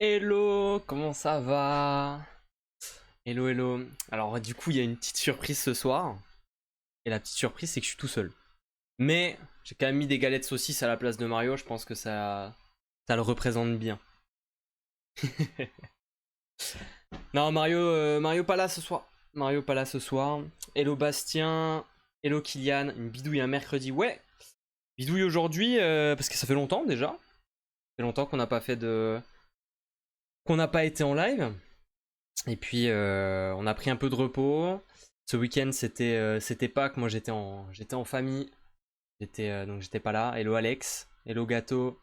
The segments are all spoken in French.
Hello, comment ça va? Hello, hello. Alors, du coup, il y a une petite surprise ce soir. Et la petite surprise, c'est que je suis tout seul. Mais j'ai quand même mis des galettes saucisses à la place de Mario. Je pense que ça le représente bien. Non, Mario pas là ce soir. Mario pas là ce soir. Hello Bastien. Hello Kylian. Une bidouille un mercredi. Ouais, bidouille aujourd'hui parce que ça fait longtemps déjà. Ça fait longtemps qu'on n'a pas fait de. Qu'on n'a pas été en live. Et puis on a pris un peu de repos. Ce week-end c'était Pâques, moi j'étais en famille. Donc j'étais pas là. Hello Alex, hello Gâteau.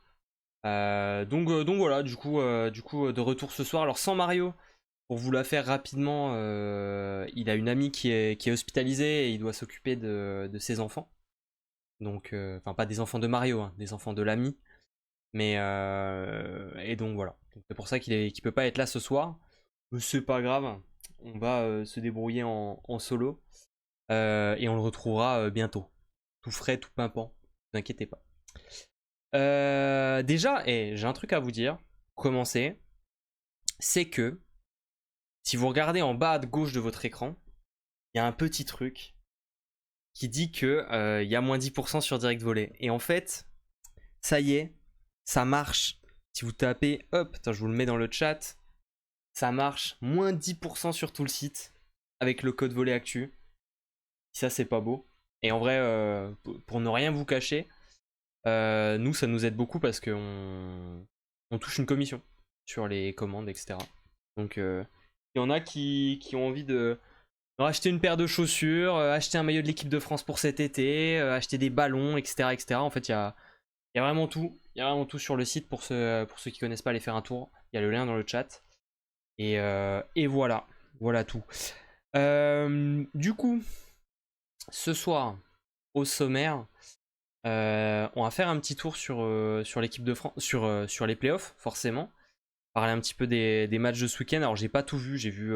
Donc voilà, du coup de retour ce soir. Alors sans Mario, pour vous la faire rapidement, il a une amie qui est hospitalisée et il doit s'occuper de ses enfants. Donc, enfin pas des enfants de Mario, hein, des enfants de l'ami. Mais et donc voilà. Donc, c'est pour ça qu'il peut pas être là ce soir. Mais c'est pas grave. On va se débrouiller en solo. Et on le retrouvera bientôt. Tout frais, tout pimpant. Ne vous inquiétez pas. Déjà, j'ai un truc à vous dire. Pour commencer, c'est que si vous regardez en bas à gauche de votre écran, il y a un petit truc qui dit que il y a moins 10% sur Direct Volley. Et en fait, ça y est, ça marche. Si vous tapez, hop, attends, je vous le mets dans le chat. Ça marche, moins 10% sur tout le site avec le code volet actu. Ça, c'est pas beau. Et en vrai, pour ne rien vous cacher, nous, ça nous aide beaucoup parce qu'on touche une commission sur les commandes, etc. Donc, il y en a qui ont envie de racheter une paire de chaussures, acheter un maillot de l'équipe de France pour cet été, acheter des ballons, etc. etc. En fait, il y a vraiment tout. Il y a vraiment tout sur le site pour ceux qui connaissent pas, aller faire un tour. Il y a le lien dans le chat. Et voilà. Voilà tout. Du coup, ce soir, au sommaire, on va faire un petit tour sur l'équipe de France, sur les playoffs, forcément. Parler un petit peu des matchs de ce week-end. Alors, j'ai pas tout vu, j'ai vu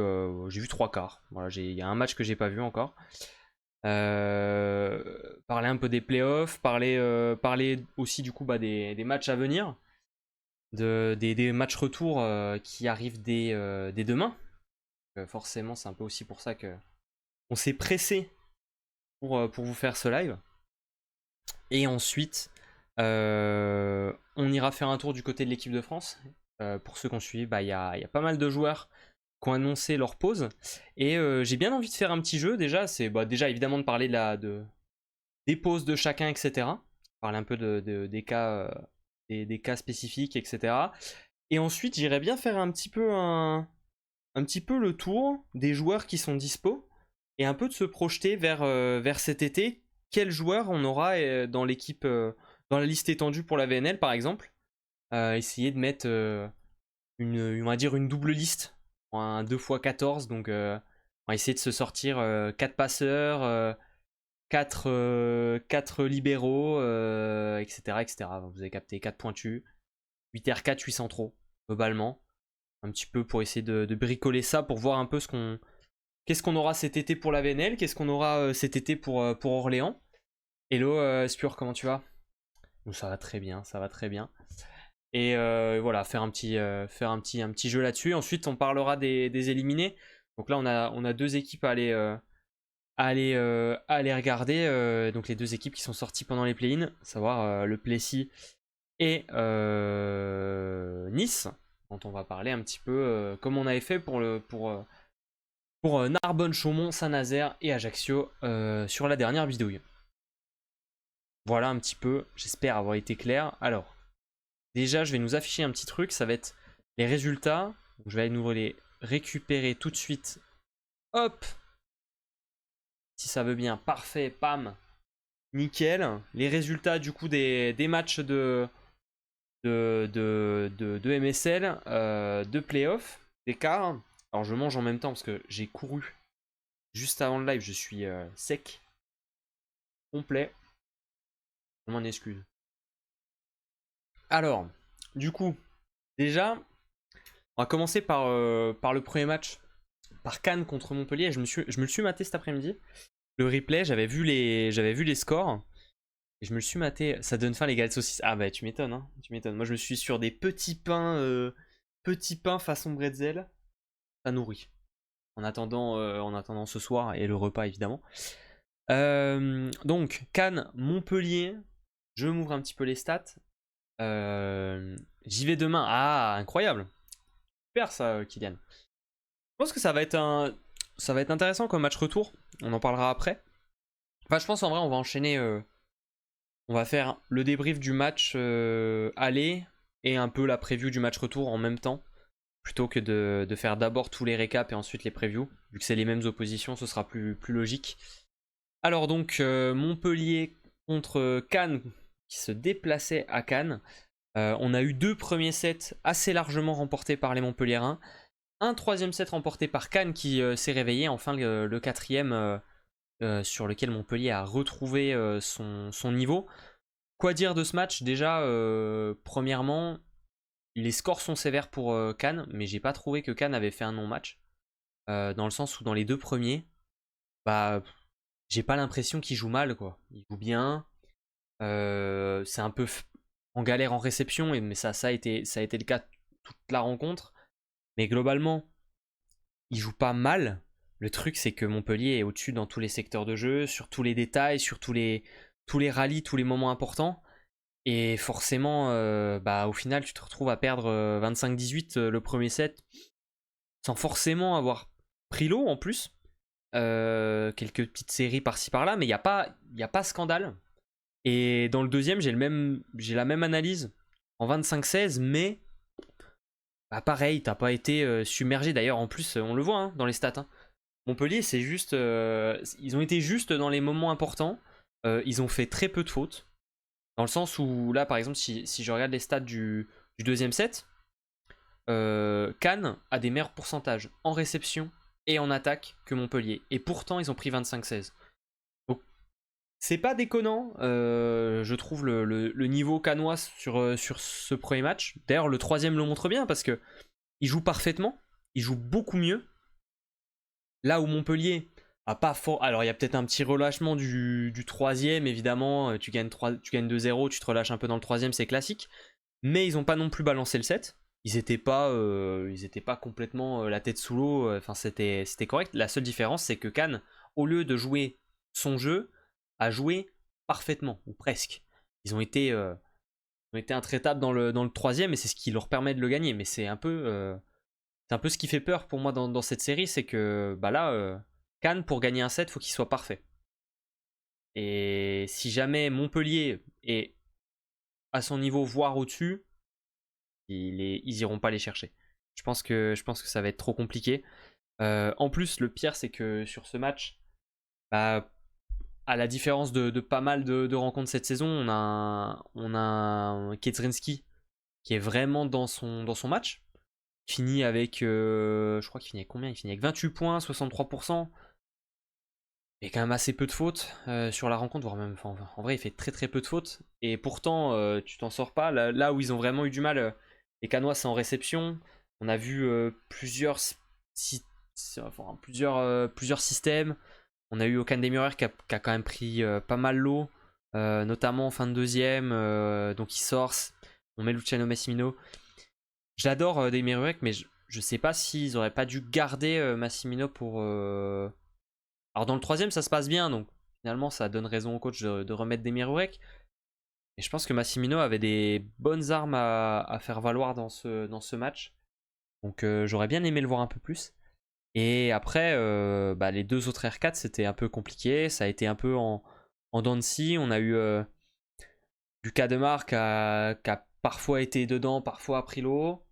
trois quarts. Voilà, il y a un match que j'ai pas vu encore. Parler un peu des playoffs, parler aussi du coup des matchs à venir, des matchs retour qui arrivent dès demain. Forcément, c'est un peu aussi pour ça que on s'est pressé pour vous faire ce live. Et ensuite, on ira faire un tour du côté de l'équipe de France. Pour ceux qui ont suivi, il y a pas mal de joueurs qui ont annoncé leur pause. Et j'ai bien envie de faire un petit jeu. Déjà, c'est déjà évidemment de parler des pauses de chacun, etc. Parler un peu des cas spécifiques, etc. Et ensuite, j'irais bien faire un petit peu le tour des joueurs qui sont dispo et un peu de se projeter vers cet été. Quels joueurs on aura dans l'équipe, dans la liste étendue pour la VNL par exemple. Essayer de mettre on va dire une double liste, un 2x14. Donc on va essayer de se sortir 4 passeurs, 4 libéraux, etc., etc. Vous avez capté 4 pointus, 8R4, 8 centraux globalement. Un petit peu pour essayer de bricoler ça, pour voir un peu qu'est-ce qu'on aura cet été pour la VNL, qu'est-ce qu'on aura cet été pour Orléans. Hello Spur, comment tu vas? Bon, ça va très bien, ça va très bien. Et voilà, faire un petit jeu là-dessus. Ensuite, on parlera des éliminés. Donc là, on a deux équipes à aller regarder. Donc les deux équipes qui sont sorties pendant les play-in, à savoir le Plessis et Nice, dont on va parler un petit peu comme on avait fait pour Narbonne, Chaumont, Saint-Nazaire et Ajaccio sur la dernière bidouille. Voilà un petit peu, j'espère avoir été clair. Alors, déjà, je vais nous afficher un petit truc, ça va être les résultats. Donc, je vais nous les récupérer tout de suite. Hop, si ça veut bien, parfait, pam, nickel. Les résultats du coup des matchs de MSL, de playoff, des quarts. Alors je mange en même temps parce que j'ai couru juste avant le live, je suis sec, complet. Je m'en excuse. Alors, du coup, déjà, on va commencer par le premier match, par Cannes contre Montpellier. Je me le suis maté cet après-midi. Le replay, j'avais vu les scores. Et je me le suis maté. Ça donne faim les galettes saucisses. Ah bah tu m'étonnes, hein. Tu m'étonnes. Moi je me suis sur des petits pains petit pain façon bretzel, ça nourrit. En attendant ce soir et le repas évidemment. Donc Cannes, Montpellier, je m'ouvre un petit peu les stats. J'y vais demain. Ah, incroyable. Super ça, Kylian. Je pense que ça va être intéressant comme match retour. On en parlera après. Enfin, je pense en vrai, on va enchaîner. On va faire le débrief du match aller et un peu la preview du match retour en même temps. Plutôt que de faire d'abord tous les récaps et ensuite les previews. Vu que c'est les mêmes oppositions, ce sera plus logique. Alors donc, Montpellier contre Cannes qui se déplaçait à Cannes. On a eu 2 premiers sets assez largement remportés par les Montpelliérains. Un troisième set remporté par Cannes qui s'est réveillé. Enfin, le quatrième sur lequel Montpellier a retrouvé son niveau. Quoi dire de ce match? Déjà, premièrement, les scores sont sévères pour Cannes, mais j'ai pas trouvé que Cannes avait fait un non-match. Dans le sens où dans les 2 premiers, bah, j'ai pas l'impression qu'il joue mal, quoi. Il joue bien. C'est un peu en galère en réception, mais ça a été le cas toute la rencontre. Mais globalement, il joue pas mal. Le truc, c'est que Montpellier est au-dessus dans tous les secteurs de jeu, sur tous les détails, sur tous les rallyes, tous les moments importants. Et forcément, au final, tu te retrouves à perdre 25-18 le premier set, sans forcément avoir pris l'eau en plus. Quelques petites séries par-ci par-là, mais il n'y a pas scandale. Et dans le deuxième, j'ai la même analyse en 25-16, mais pareil, t'as pas été submergé. D'ailleurs, en plus, on le voit dans les stats. Montpellier, c'est juste. Ils ont été juste dans les moments importants. Ils ont fait très peu de fautes. Dans le sens où, là, par exemple, si je regarde les stats du deuxième set, Cannes a des meilleurs pourcentages en réception et en attaque que Montpellier. Et pourtant, ils ont pris 25-16. Donc, c'est pas déconnant, je trouve, le niveau cannois sur ce premier match. D'ailleurs, le troisième le montre bien parce que il joue parfaitement, il joue beaucoup mieux. Là où Montpellier a pas fort. Alors, il y a peut-être un petit relâchement du troisième, évidemment. Tu gagnes 2-0, tu te relâches un peu dans le troisième, c'est classique. Mais ils n'ont pas non plus balancé le set. Ils n'étaient pas complètement la tête sous l'eau. Enfin, c'était correct. La seule différence, c'est que Cannes, au lieu de jouer son jeu, a joué parfaitement, ou presque. Ils ont été intraitables dans le troisième, et c'est ce qui leur permet de le gagner. Mais c'est un peu ce qui fait peur pour moi dans cette série, c'est que là, Cannes, pour gagner un set, faut qu'il soit parfait. Et si jamais Montpellier est à son niveau, voire au-dessus, ils iront pas les chercher. Je pense que ça va être trop compliqué. En plus, le pire, c'est que sur ce match, à la différence de pas mal de rencontres cette saison, on a un Kietrynski qui est vraiment dans son match. Finit avec, je crois qu'il finit avec combien? Il finit avec 28 points, 63%. Il y a quand même assez peu de fautes sur la rencontre, voire même, en vrai, il fait très très peu de fautes. Et pourtant, tu t'en sors pas. Là où ils ont vraiment eu du mal, les Canois, c'est en réception. On a vu plusieurs systèmes. On a eu Okan Demirer qui a quand même pris pas mal l'eau, notamment en fin de deuxième. Donc il sort. On met Luciano Massimino. J'adore Demirer, mais je sais pas s'ils auraient pas dû garder Massimino pour. Alors dans le troisième ça se passe bien, donc finalement ça donne raison au coach de remettre Demirourek. Et je pense que Massimino avait des bonnes armes à faire valoir dans ce match. Donc j'aurais bien aimé le voir un peu plus. Et après, les deux autres R4 c'était un peu compliqué. Ça a été un peu en dents de scie. On a eu du Kademar qui a parfois été dedans, parfois a pris l'eau.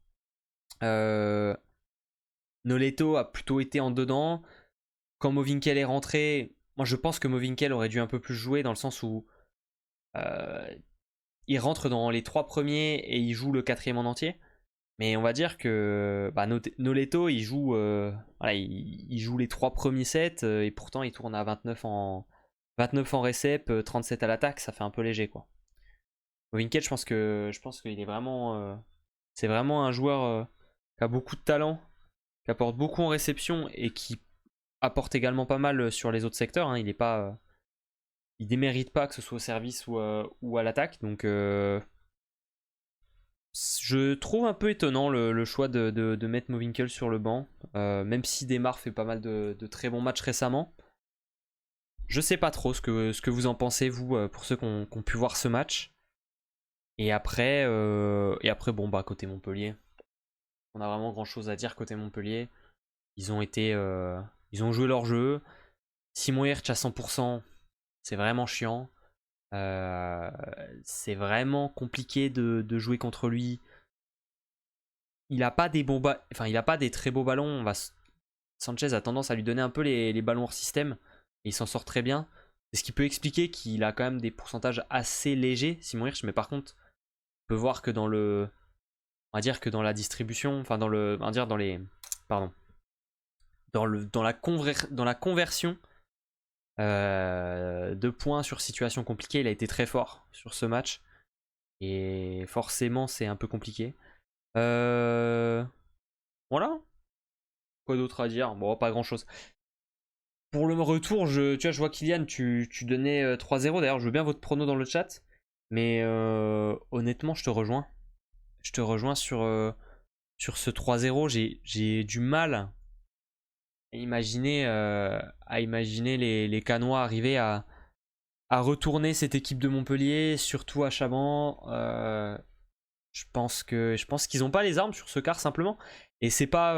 Noleto a plutôt été en dedans. Quand Movinkel est rentré, moi je pense que Movinkel aurait dû un peu plus jouer dans le sens où il rentre dans les 3 premiers et il joue le 4ème en entier. Mais on va dire que Noleto il joue, il joue les 3 premiers sets et pourtant il tourne à 29 en récep, 37 à l'attaque, ça fait un peu léger quoi. Movinkel, je pense qu'il est vraiment, c'est vraiment un joueur qui a beaucoup de talent, qui apporte beaucoup en réception et qui apporte également pas mal sur les autres secteurs. Il est pas, il démérite pas que ce soit au service ou à l'attaque. Donc Je trouve un peu étonnant le choix de mettre Mo Winkel sur le banc, même si Demar fait pas mal de très bons matchs récemment. Je sais pas trop ce que vous en pensez, vous, pour ceux qui ont pu voir ce match. Et après, bon, bah, côté Montpellier, on a vraiment grand chose à dire côté Montpellier. Ils ont joué leur jeu. Simon Hirsch à 100%, c'est vraiment chiant. C'est vraiment compliqué de jouer contre lui. Il a pas des il a pas des très beaux ballons. Sanchez a tendance à lui donner un peu les ballons hors système. Et il s'en sort très bien. C'est ce qui peut expliquer qu'il a quand même des pourcentages assez légers, Simon Hirsch. Mais par contre, on peut voir que dans le... On va dire que dans la distribution... Enfin, dans le... On va dire dans les... Pardon. Dans la conversion de points sur situation compliquée, il a été très fort sur ce match. Et forcément, c'est un peu compliqué. Voilà. Quoi d'autre à dire? Bon, pas grand chose. Pour le retour, tu vois, je vois Kylian, tu donnais 3-0. D'ailleurs, je veux bien votre prono dans le chat. Mais honnêtement, je te rejoins. Je te rejoins sur ce 3-0. J'ai du mal à imaginer les Canois arriver à retourner cette équipe de Montpellier, surtout à Chaban. Je pense qu'ils n'ont pas les armes sur ce quart simplement. Et c'est pas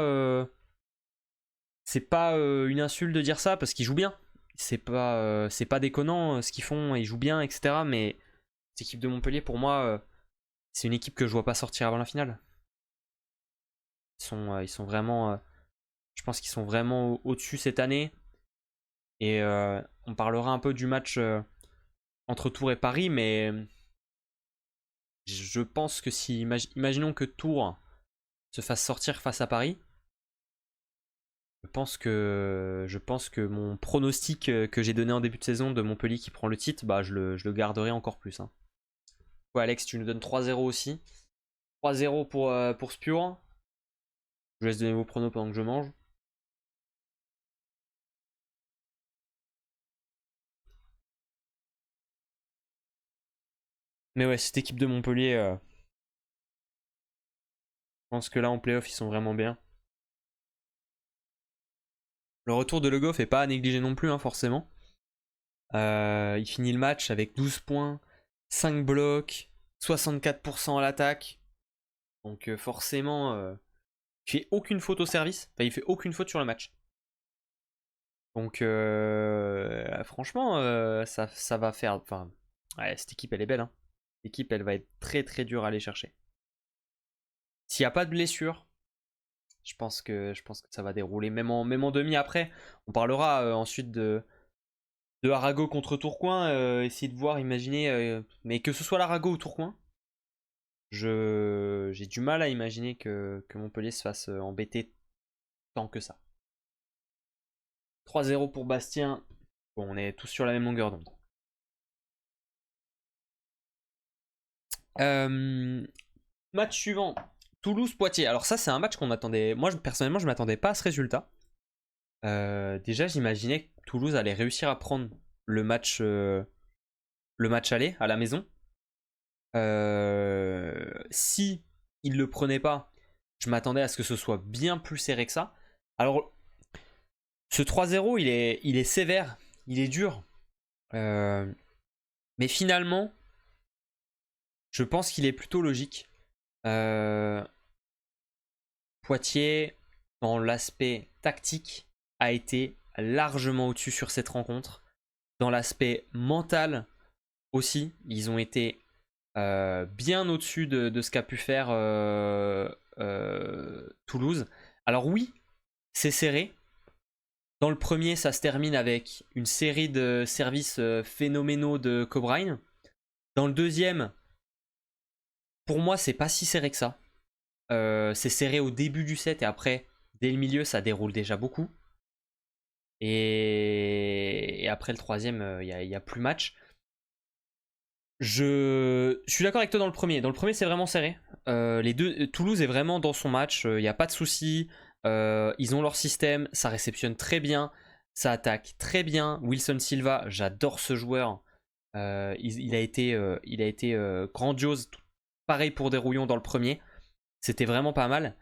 une insulte de dire ça parce qu'ils jouent bien. C'est pas déconnant ce qu'ils font, ils jouent bien, etc. Mais cette équipe de Montpellier, pour moi, c'est une équipe que je vois pas sortir avant la finale. Ils sont vraiment, je pense qu'ils sont vraiment au-dessus cette année. Et on parlera un peu du match entre Tours et Paris, mais je pense que si, imaginons que Tours se fasse sortir face à Paris, je pense que mon pronostic que j'ai donné en début de saison de Montpellier qui prend le titre, bah je le garderai encore plus. Hein. Ouais, Alex, tu nous donnes 3-0 aussi. 3-0 pour Spure. Je vous laisse donner vos pronos pendant que je mange. Mais ouais, cette équipe de Montpellier, je pense que là en playoff, ils sont vraiment bien. Le retour de Le Goff est pas à négliger non plus, hein, forcément. Il finit le match avec 12 points, 5 blocs, 64% à l'attaque. Donc forcément, il fait aucune faute au service. Enfin, il fait aucune faute sur le match. Donc franchement, ça va faire... Enfin, ouais, cette équipe, elle est belle. Hein. Cette équipe, elle va être très très dure à aller chercher. S'il n'y a pas de blessure, je pense que ça va dérouler. Même en demi après, on parlera ensuite de Arago contre Tourcoing. Essayer de voir, imaginer... mais que ce soit l'Arago ou Tourcoing, j'ai du mal à imaginer que Montpellier se fasse embêter tant que ça. 3-0 pour Bastien. Bon, on est tous sur la même longueur d'onde. Match suivant. Toulouse-Poitiers. Alors ça, c'est un match qu'on attendait... Moi, personnellement, je ne m'attendais pas à ce résultat. Déjà, j'imaginais que Toulouse allait réussir à prendre le match aller à la maison. Si il le prenait pas, je m'attendais à ce que ce soit bien plus serré que ça. Alors, ce 3-0, il est sévère, il est dur. Mais finalement, je pense qu'il est plutôt logique. Poitiers, dans l'aspect tactique, a été largement au-dessus sur cette rencontre. Dans l'aspect mental aussi, ils ont été bien au-dessus de ce qu'a pu faire Toulouse. Alors oui, c'est serré. Dans le premier, ça se termine avec une série de services phénoménaux de Cobrine. Dans le deuxième, pour moi, c'est pas si serré que ça. C'est serré au début du set et après, dès le milieu, ça déroule déjà beaucoup. Et après le troisième, il n'y a plus match. Je suis d'accord avec toi dans le premier. Dans le premier, c'est vraiment serré. Toulouse est vraiment dans son match. Il n'y a pas de souci. Ils ont leur système. Ça réceptionne très bien. Ça attaque très bien. Wilson Silva, j'adore ce joueur. Il a été grandiose pareil pour Desrouillons dans le premier. C'était vraiment pas mal.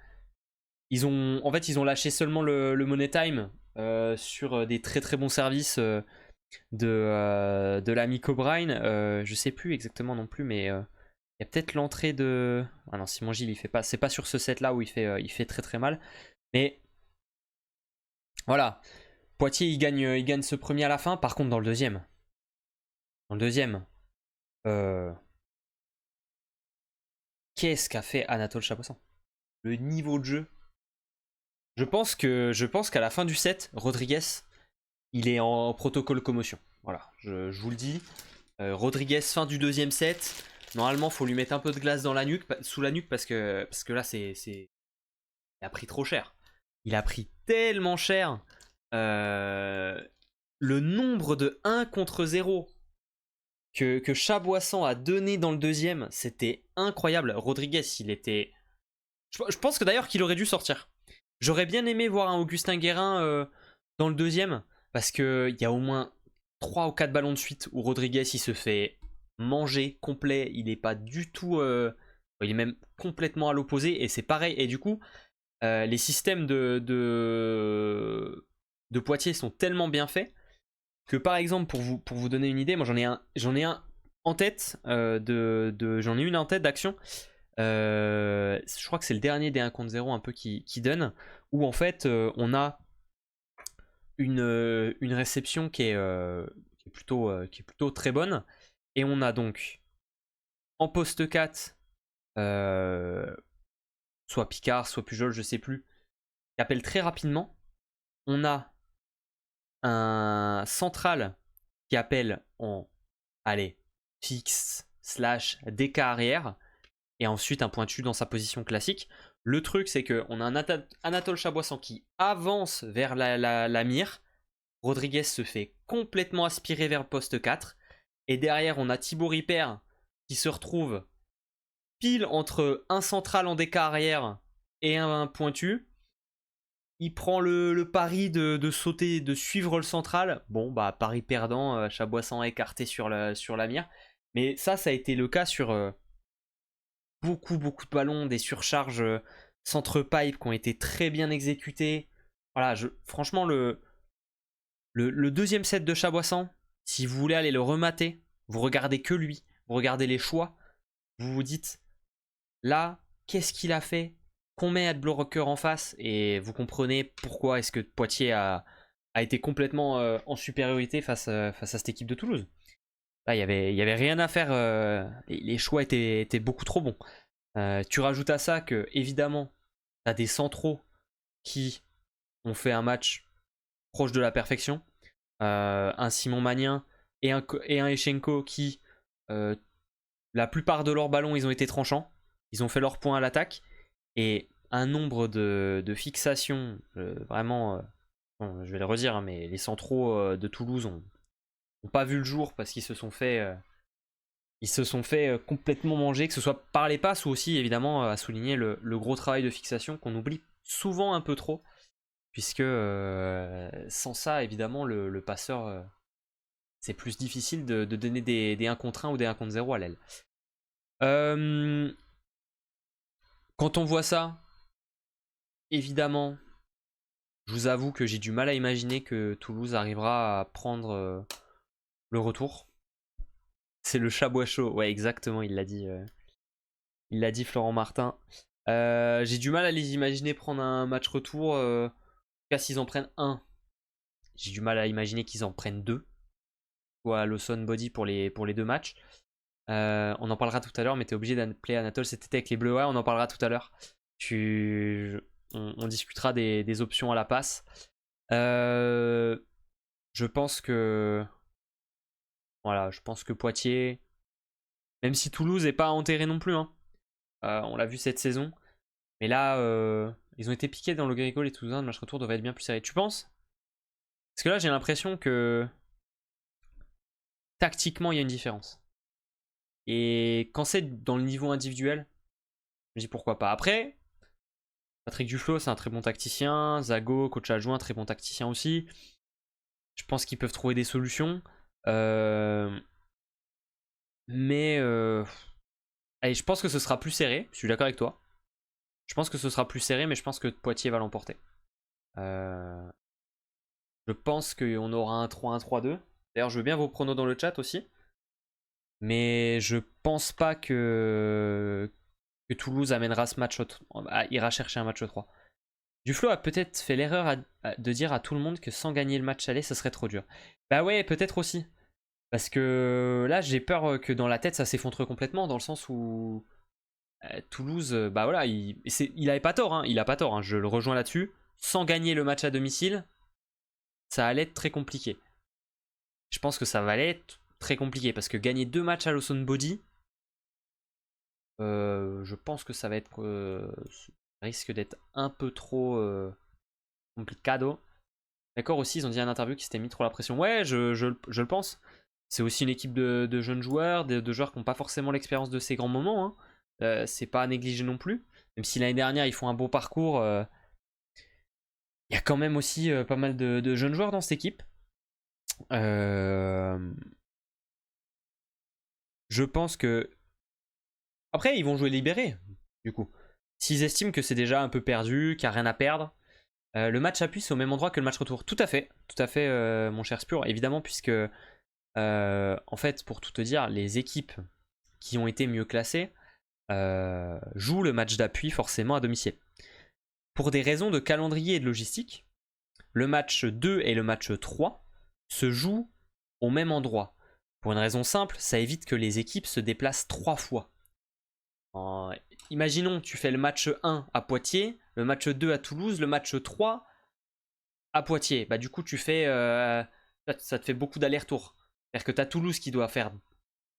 En fait, ils ont lâché seulement le Money Time sur des très très bons services de l'ami Cobrine. Je sais plus exactement non plus, mais il y a peut-être l'entrée de... Ah non, Simon Gilles, il fait pas... c'est pas sur ce set là où il fait très très mal. Mais voilà, Poitiers il gagne ce premier à la fin. Par contre, dans le deuxième, qu'est-ce qu'a fait Anatole Chapoisson? Le niveau de jeu. Je pense qu'à la fin du set, Rodriguez, il est en protocole commotion. Voilà, je vous le dis. Rodriguez, fin du deuxième set. Normalement, faut lui mettre un peu de glace dans la nuque, sous la nuque, parce que là, il a pris trop cher. Il a pris tellement cher. Le nombre de 1 contre 0 que Chaboisson a donné dans le deuxième, c'était incroyable. Rodriguez, il était... Je pense que d'ailleurs qu'il aurait dû sortir. J'aurais bien aimé voir un Augustin Guérin dans le deuxième, parce qu'il y a au moins 3 ou 4 ballons de suite où Rodriguez il se fait manger complet, il n'est pas du tout... il est même complètement à l'opposé, et c'est pareil. Et du coup, les systèmes de Poitiers sont tellement bien faits que, par exemple, pour vous donner une idée, moi j'en ai un en tête, j'en ai une en tête d'action. Je crois que c'est le dernier des 1 contre 0 un peu qui donne, où en fait on a une réception qui est plutôt très bonne, et on a donc en poste 4 soit Picard, soit Pujol, je sais plus, qui appelle très rapidement. On a un central qui appelle en fixe / DK arrière, et ensuite un pointu dans sa position classique. Le truc, c'est qu'on a un Anatole Chaboisson qui avance vers la mire. Rodriguez se fait complètement aspirer vers le poste 4. Et derrière, on a Thibaut Ripper qui se retrouve pile entre un central en DK arrière et un pointu. Il prend le pari de sauter, de suivre le central. Bon, bah, pari perdant, Chaboisson écarté sur la mire. Mais ça a été le cas sur... beaucoup de ballons, des surcharges centre-pipe qui ont été très bien exécutées. Voilà, franchement, le deuxième set de Chaboisson, si vous voulez aller le remater, vous regardez que lui, vous regardez les choix, vous vous dites, là, qu'est-ce qu'il a fait? Qu'on met Adblocker en face, et vous comprenez pourquoi est-ce que Poitiers a été complètement en supériorité face à cette équipe de Toulouse. Là, il y avait rien à faire, les choix étaient beaucoup trop bons. Tu rajoutes à ça que, évidemment, tu as des centraux qui ont fait un match proche de la perfection. Un Simon Magnin et un Echenko qui, la plupart de leurs ballons, ils ont été tranchants. Ils ont fait leur point à l'attaque. Et un nombre de fixations, vraiment, bon, je vais le redire, hein, mais les centraux de Toulouse n'ont pas vu le jour parce qu'ils se sont fait... complètement manger, que ce soit par les passes ou aussi évidemment à souligner le gros travail de fixation qu'on oublie souvent un peu trop, puisque sans ça évidemment le passeur c'est plus difficile de donner des 1 contre 1 ou des 1 contre 0 à l'aile. Quand on voit ça, évidemment, je vous avoue que j'ai du mal à imaginer que Toulouse arrivera à prendre le retour. C'est le Chabois chaud, ouais exactement, il l'a dit Florent Martin. J'ai du mal à les imaginer prendre un match retour, en tout cas s'ils en prennent un. J'ai du mal à imaginer qu'ils en prennent 2. Soit Lawson Body pour les 2 matchs. On en parlera tout à l'heure, mais t'es obligé d'appeler Anatole cet été avec les Bleus. Ouais, on en parlera tout à l'heure. On discutera des options à la passe. Je pense que... Voilà, je pense que Poitiers... Même si Toulouse n'est pas enterré non plus, hein. On l'a vu cette saison. Mais là, ils ont été piqués dans le Grégol et Toulousain. Le match retour devrait être bien plus serré. Tu penses? Parce que là, j'ai l'impression que... Tactiquement, il y a une différence. Et quand c'est dans le niveau individuel, je me dis pourquoi pas. Après, Patrick Duflo, c'est un très bon tacticien. Zago, coach adjoint, très bon tacticien aussi. Je pense qu'ils peuvent trouver des solutions. Mais Allez, je pense que ce sera plus serré. Je suis d'accord avec toi. Je pense que ce sera plus serré, mais je pense que Poitiers va l'emporter. Je pense qu'on aura un 3-1, 3-2. D'ailleurs, je veux bien vos pronos dans le chat aussi. Mais je pense pas que Toulouse amènera ce match, ira chercher un match 3. Duflo a peut-être fait l'erreur de dire à tout le monde que sans gagner le match aller, ça serait trop dur. Bah ouais, peut-être aussi. Parce que là, j'ai peur que dans la tête, ça s'effondre complètement, dans le sens où Toulouse, bah voilà, il avait pas tort, hein, il a pas tort, hein, je le rejoins là-dessus. Sans gagner le match à domicile, ça allait être très compliqué. Je pense que ça va être très compliqué, parce que gagner 2 matchs à Lawson Body, je pense que ça va être... risque d'être un peu trop complicado. D'accord, aussi, ils ont dit à l'interview qu'ils s'étaient mis trop la pression. Ouais, je le pense. C'est aussi une équipe de jeunes joueurs, de joueurs qui n'ont pas forcément l'expérience de ces grands moments. Hein. C'est pas à négliger non plus. Même si l'année dernière, ils font un beau parcours, il y a quand même aussi pas mal de jeunes joueurs dans cette équipe. Je pense que... Après, ils vont jouer libérés, du coup. S'ils estiment que c'est déjà un peu perdu, qu'il n'y a rien à perdre, le match appui, c'est au même endroit que le match retour. Tout à fait, mon cher Spur. Évidemment, puisque, en fait, pour tout te dire, les équipes qui ont été mieux classées jouent le match d'appui forcément à domicile. Pour des raisons de calendrier et de logistique, le match 2 et le match 3 se jouent au même endroit. Pour une raison simple, ça évite que les équipes se déplacent 3 fois. Imaginons, tu fais le match 1 à Poitiers, le match 2 à Toulouse, le match 3 à Poitiers. Bah, du coup, tu fais, ça te fait beaucoup d'allers-retours. C'est-à-dire que tu as Toulouse qui doit faire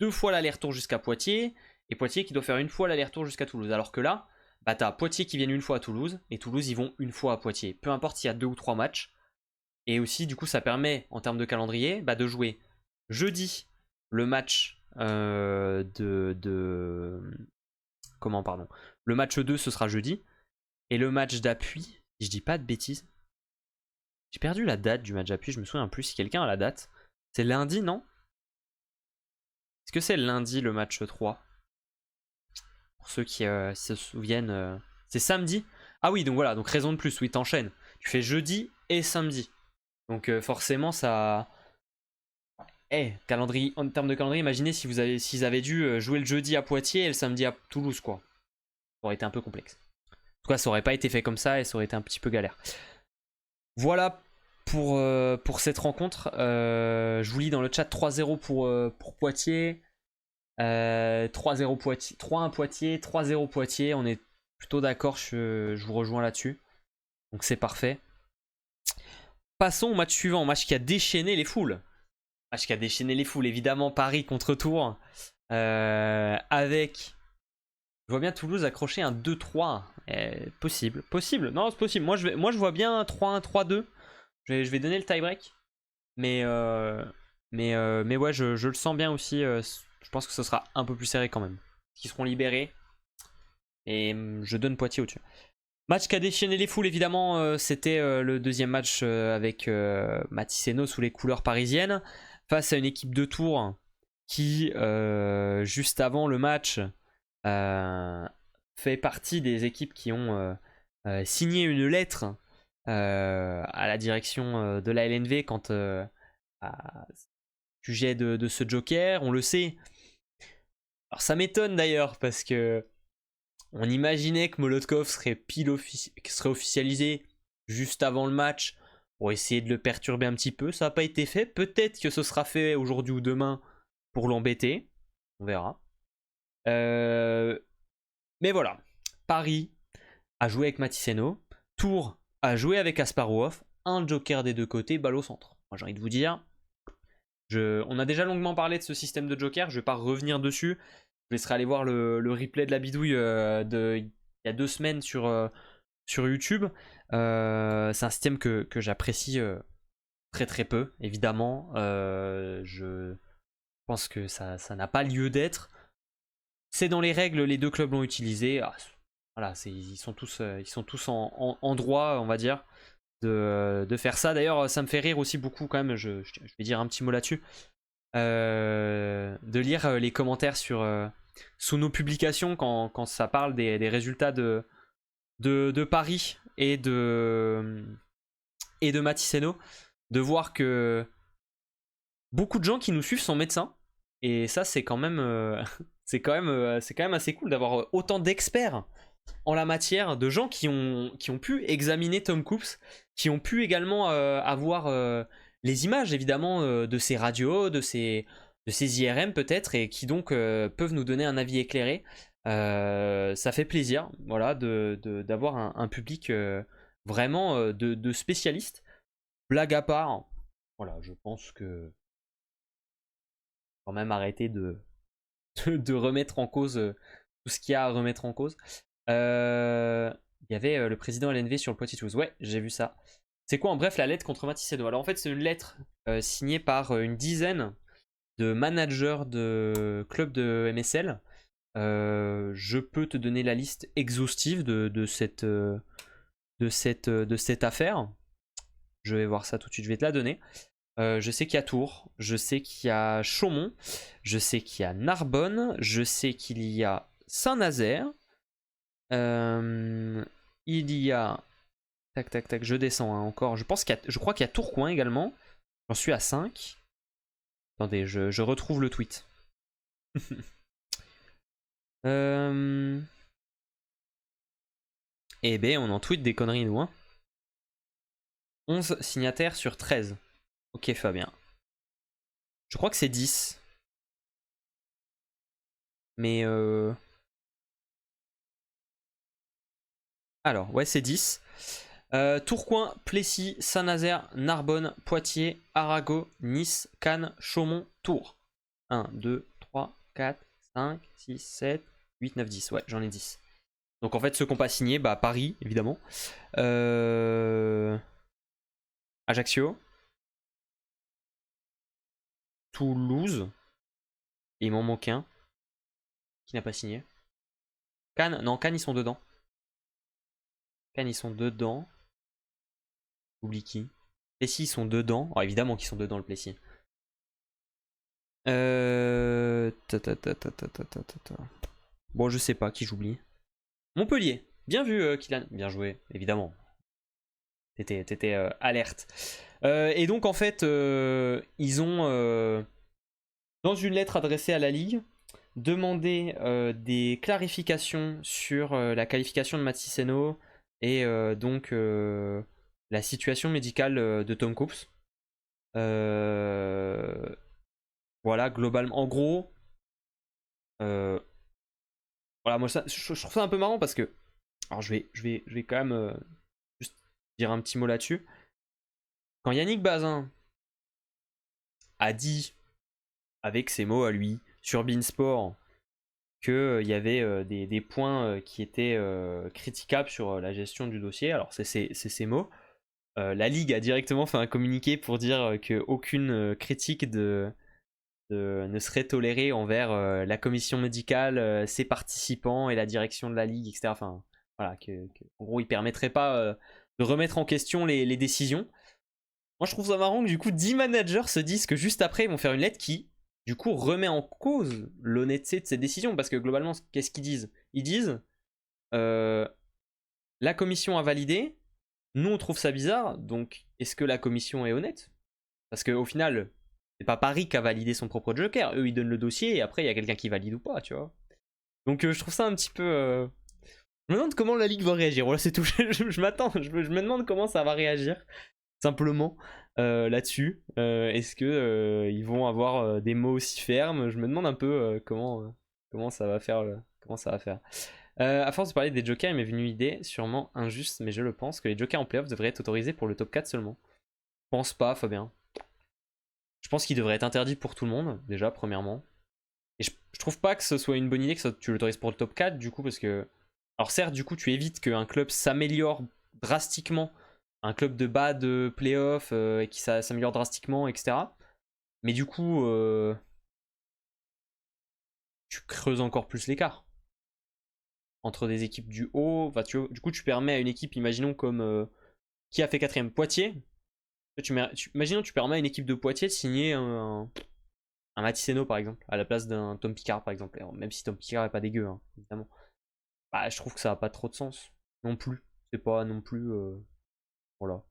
2 fois l'aller-retour jusqu'à Poitiers, et Poitiers qui doit faire 1 fois l'aller-retour jusqu'à Toulouse. Alors que là, bah, tu as Poitiers qui viennent 1 fois à Toulouse, et Toulouse, ils vont 1 fois à Poitiers. Peu importe s'il y a 2 ou 3 matchs. Et aussi, du coup, ça permet, en termes de calendrier, bah, de jouer jeudi le match Comment, pardon. Le match 2, ce sera jeudi. Et le match d'appui, si je dis pas de bêtises. J'ai perdu la date du match d'appui, je me souviens plus si quelqu'un a la date. C'est lundi, non? Est-ce que c'est lundi le match 3? Pour ceux qui se souviennent. C'est samedi? Ah oui, donc voilà, donc raison de plus, oui, t'enchaînes. Tu fais jeudi et samedi. Donc forcément, ça... calendrier, en termes de calendrier, imaginez s'ils avaient dû jouer le jeudi à Poitiers et le samedi à Toulouse, quoi. Ça aurait été un peu complexe. En tout cas, ça aurait pas été fait comme ça et ça aurait été un petit peu galère. Voilà pour cette rencontre. Je vous lis dans le chat 3-0 pour Poitiers. 3-0 Poitiers, 3-1 Poitiers, 3-0 Poitiers. On est plutôt d'accord, je vous rejoins là-dessus. Donc c'est parfait. Passons au match suivant, match qui a déchaîné les foules. Match qui a déchaîné les foules, évidemment, Paris contre Tours. Avec... Je vois bien Toulouse accrocher un 2-3. Possible. Non, c'est possible. Moi, je vois bien un 3-1, 3-2. Je vais donner le tie-break. Mais ouais, je le sens bien aussi. Je pense que ce sera un peu plus serré quand même. Ils seront libérés. Et je donne Poitiers au-dessus. Match qui a déchaîné les foules, évidemment. C'était le deuxième match avec Mathyseno sous les couleurs parisiennes. Face à une équipe de Tours qui, juste avant le match, fait partie des équipes qui ont signé une lettre à la direction de la LNV quant à sujet de ce Joker. On le sait. Alors ça m'étonne d'ailleurs parce que on imaginait que Molotkov serait officialisé juste avant le match pour essayer de le perturber un petit peu. Ça n'a pas été fait. Peut-être que ce sera fait aujourd'hui ou demain pour l'embêter. On verra. Mais voilà. Paris a joué avec Mathyseno. Tours a joué avec Asparuhov. Un Joker des deux côtés, balle au centre. Moi j'ai envie de vous dire. On a déjà longuement parlé de ce système de Joker. Je ne vais pas revenir dessus. Je laisserai aller voir le replay de la bidouille il y a 2 semaines sur YouTube. C'est un système que j'apprécie très très peu, évidemment. Je pense que ça n'a pas lieu d'être. C'est dans les règles, les deux clubs l'ont utilisé. Voilà, ils sont tous en droit, on va dire, de faire ça. D'ailleurs, ça me fait rire aussi beaucoup quand même, je vais dire un petit mot là-dessus. De lire les commentaires sur sous nos publications quand ça parle des résultats de Paris et de Maticeno, de voir que beaucoup de gens qui nous suivent sont médecins. Et ça, c'est quand même, c'est quand même assez cool d'avoir autant d'experts en la matière, de gens qui ont pu examiner Tom Coops, qui ont pu également avoir les images évidemment de ces radios, de ces IRM peut-être, et qui donc peuvent nous donner un avis éclairé. Ça fait plaisir, voilà, d'avoir un public vraiment de spécialistes. Blague à part, voilà, je pense que quand même arrêter de remettre en cause tout ce qu'il y a à remettre en cause. Il y avait le président LNV sur le Poitiers Toulouse. Ouais, j'ai vu ça. C'est quoi en bref la lettre contre Maticeno? Alors en fait c'est une lettre signée par une dizaine de managers de clubs de MSL. Je peux te donner la liste exhaustive de cette affaire. Je vais voir ça tout de suite, je vais te la donner. Je sais qu'il y a Tours, je sais qu'il y a Chaumont, je sais qu'il y a Narbonne, je sais qu'il y a Saint-Nazaire. Il y a... Tac, je descends encore. Je crois qu'il y a Tourcoing également. J'en suis à 5. Attendez, je retrouve le tweet. Eh ben, on en tweet des conneries, nous. Hein. 11 signataires sur 13. Ok, Fabien. Je crois que c'est 10. Mais alors, ouais, c'est 10. Tourcoing, Plessis, Saint-Nazaire, Narbonne, Poitiers, Arago, Nice, Cannes, Chaumont, Tours. 1, 2, 3, 4, 5, 6, 7, 8, 9, 10. Ouais, j'en ai 10. Donc en fait, ceux qui n'ont pas signé, bah Paris, évidemment. Ajaccio. Toulouse. Et il m'en manque un. Qui n'a pas signé. Cannes, non, Cannes, ils sont dedans. Cannes, ils sont dedans. Oublie qui. Plessis, ils sont dedans. Oh, évidemment qu'ils sont dedans, le Plessis. Bon, je sais pas qui j'oublie. Montpellier. Bien vu, Kylian. Bien joué, évidemment. T'étais alerte. Et donc, en fait, ils ont, dans une lettre adressée à la Ligue, demandé des clarifications sur la qualification de Maticeno et donc la situation médicale de Tom Coops. Voilà, globalement. En gros, voilà, moi je trouve ça un peu marrant parce que. Alors je vais quand même juste dire un petit mot là-dessus. Quand Yannick Bazin a dit, avec ses mots à lui, sur Beansport, qu'il y avait des points qui étaient critiquables sur la gestion du dossier, alors c'est ses mots. La Ligue a directement fait un communiqué pour dire qu'aucune critique ne serait tolérée envers la commission médicale, ses participants et la direction de la Ligue, etc. Enfin, voilà, en gros, ils ne permettraient pas de remettre en question les décisions. Moi, je trouve ça marrant que du coup, 10 managers se disent que juste après, ils vont faire une lettre qui, du coup, remet en cause l'honnêteté de ces décisions. Parce que globalement, qu'est-ce qu'ils disent? Ils disent la commission a validé, nous on trouve ça bizarre, donc est-ce que la commission est honnête? Parce qu'au final, c'est pas Paris qui a validé son propre joker, eux ils donnent le dossier et après il y a quelqu'un qui valide ou pas, tu vois. Donc je trouve ça un petit peu... Je me demande comment la Ligue va réagir, voilà c'est tout, je m'attends, je me demande comment ça va réagir, simplement, là-dessus. Est-ce que ils vont avoir des mots aussi fermes? Je me demande un peu comment ça va faire. Comment ça va faire. À force de parler des jokers, il m'est venu une idée, sûrement injuste, mais je le pense, que les jokers en playoff devraient être autorisés pour le top 4 seulement. Je pense pas, Fabien. Je pense qu'ils devraient être interdits pour tout le monde, déjà, premièrement. Et je trouve pas que ce soit une bonne idée que tu l'autorises pour le top 4, du coup, parce que... Alors certes, du coup, tu évites qu'un club s'améliore drastiquement, un club de bas de playoff, et qui s'améliore drastiquement, etc. Mais du coup, tu creuses encore plus l'écart entre des équipes du haut. Enfin, du coup, tu permets à une équipe, imaginons comme qui a fait 4ème, Poitiers. Imaginons tu permets à une équipe de Poitiers de signer Un Maticeno par exemple, à la place d'un Tom Picard par exemple. Même si Tom Picard est pas dégueu, hein, évidemment. Bah, je trouve que ça a pas trop de sens. Non plus. C'est pas non plus. Voilà.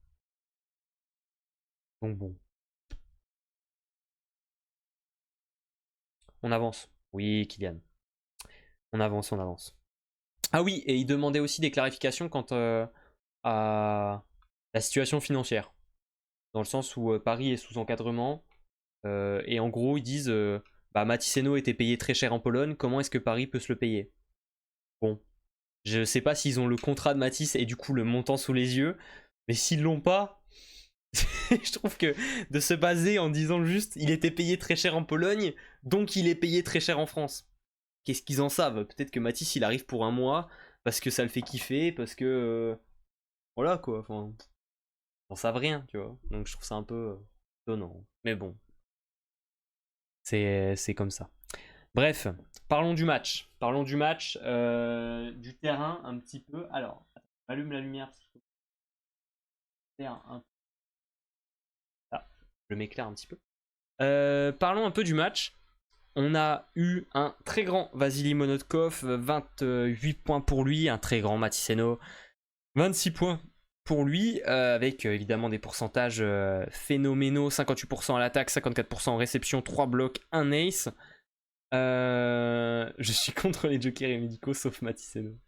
Donc bon. On avance. Oui, Kylian. On avance, on avance. Ah oui, et il demandait aussi des clarifications quant à la situation financière. Dans le sens où Paris est sous encadrement. Et en gros, ils disent bah, Maticeno était payé très cher en Pologne, comment est-ce que Paris peut se le payer? Bon, je sais pas s'ils ont le contrat de Matisse et du coup le montant sous les yeux, mais s'ils l'ont pas, je trouve que de se baser en disant juste il était payé très cher en Pologne, donc il est payé très cher en France. Qu'est-ce qu'ils en savent? Peut-être que Matisse il arrive pour un mois parce que ça le fait kiffer, parce que voilà quoi, enfin, ils en savent rien, tu vois. Donc je trouve ça un peu étonnant. Mais bon, c'est comme ça. Bref, parlons du match. Parlons du match, du terrain un petit peu. Alors, j'allume la lumière parce qu'il faut faire un... Ah, je m'éclaire un petit peu. Parlons un peu du match. On a eu un très grand Vasily Monotkov, 28 points pour lui, un très grand Maticeno, 26 points pour lui, avec évidemment des pourcentages phénoménaux, 58% à l'attaque, 54% en réception, 3 blocs, 1 ace. Je suis contre les jokers et médicaux sauf Maticeno.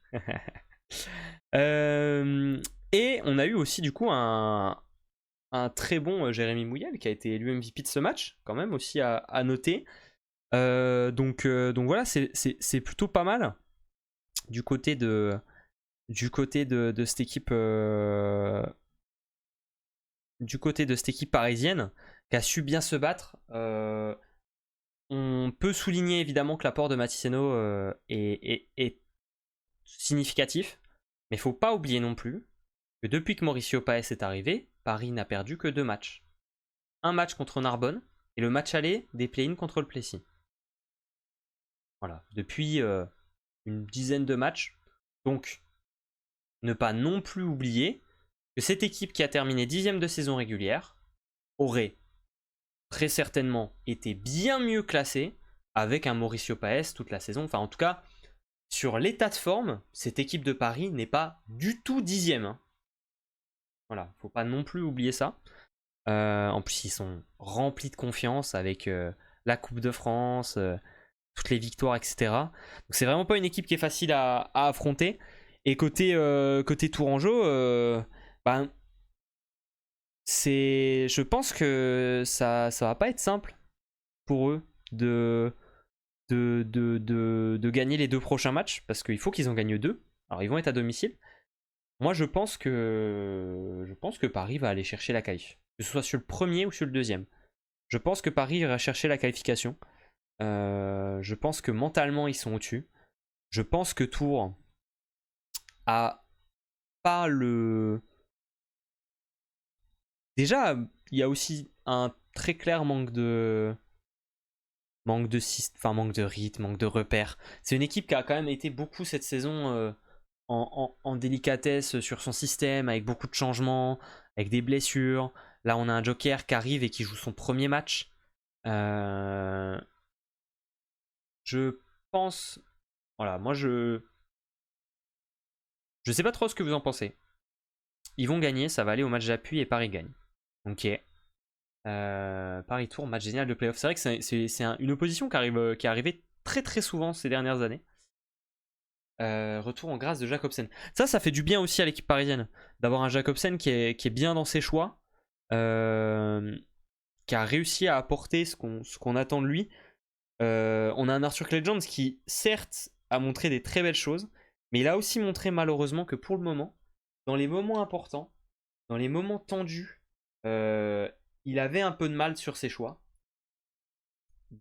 Et on a eu aussi du coup un très bon Jérémy Mouyal qui a été élu MVP de ce match, quand même aussi à noter. Donc voilà, c'est plutôt pas mal du côté de cette équipe du côté de cette équipe parisienne qui a su bien se battre. On peut souligner évidemment que l'apport de Maticeno est significatif, mais il faut pas oublier non plus que depuis que Mauricio Paes est arrivé, Paris n'a perdu que 2 matchs. Un match contre Narbonne et le match aller des play-in contre le Plessis. Voilà, depuis une dizaine de matchs. Donc, ne pas non plus oublier que cette équipe qui a terminé 10ème de saison régulière aurait très certainement été bien mieux classée avec un Mauricio Paes toute la saison. Enfin, en tout cas, sur l'état de forme, cette équipe de Paris n'est pas du tout 10ème. Hein. Voilà, faut pas non plus oublier ça. En plus, ils sont remplis de confiance avec la Coupe de France, toutes les victoires, etc. Donc, c'est vraiment pas une équipe qui est facile à affronter. Et côté Tourangeau, ben, je pense que ça va pas être simple pour eux de gagner les 2 prochains matchs parce qu'il faut qu'ils en gagnent 2. Alors, ils vont être à domicile. Moi, je pense que Paris va aller chercher la qualif. Que ce soit sur le premier ou sur le deuxième. Je pense que Paris ira chercher la qualification. Je pense que mentalement, ils sont au-dessus. Je pense que Tours a pas le... Déjà, il y a aussi un très clair manque de manque de rythme, manque de repères. C'est une équipe qui a quand même été beaucoup cette saison en délicatesse sur son système, avec beaucoup de changements, avec des blessures. Là, on a un Joker qui arrive et qui joue son premier match. Je pense... Voilà, moi je sais pas trop ce que vous en pensez. Ils vont gagner, ça va aller au match d'appui et Paris gagne. Ok. Paris Tour, match génial de playoff. C'est vrai que c'est une opposition qui est arrivée très très souvent ces dernières années. Retour en grâce de Jacobsen. Ça fait du bien aussi à l'équipe parisienne d'avoir un Jacobsen qui est bien dans ses choix, qui a réussi à apporter ce qu'on attend de lui. On a un Arthur Legends qui, certes, a montré des très belles choses, mais il a aussi montré malheureusement que pour le moment, dans les moments importants, dans les moments tendus, il avait un peu de mal sur ses choix.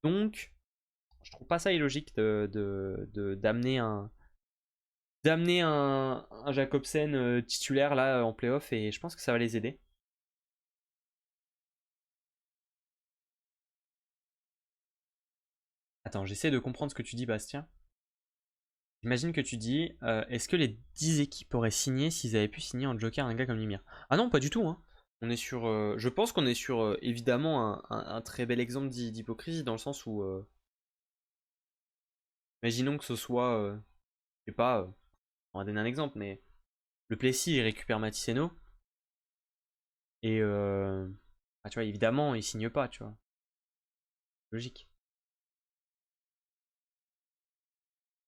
Donc, je trouve pas ça illogique d'amener un Jacobsen titulaire là en playoff et je pense que ça va les aider. Attends, j'essaie de comprendre ce que tu dis, Bastien. J'imagine que tu dis est-ce que les 10 équipes auraient signé s'ils avaient pu signer en Joker un gars comme Limir? Ah non, pas du tout. Hein. On est sur, je pense qu'on est sur évidemment un très bel exemple d'hypocrisie dans le sens où, imaginons que ce soit, je sais pas, on va donner un exemple, mais le Plessis il récupère Maticeno et tu vois évidemment il signe pas, tu vois, logique.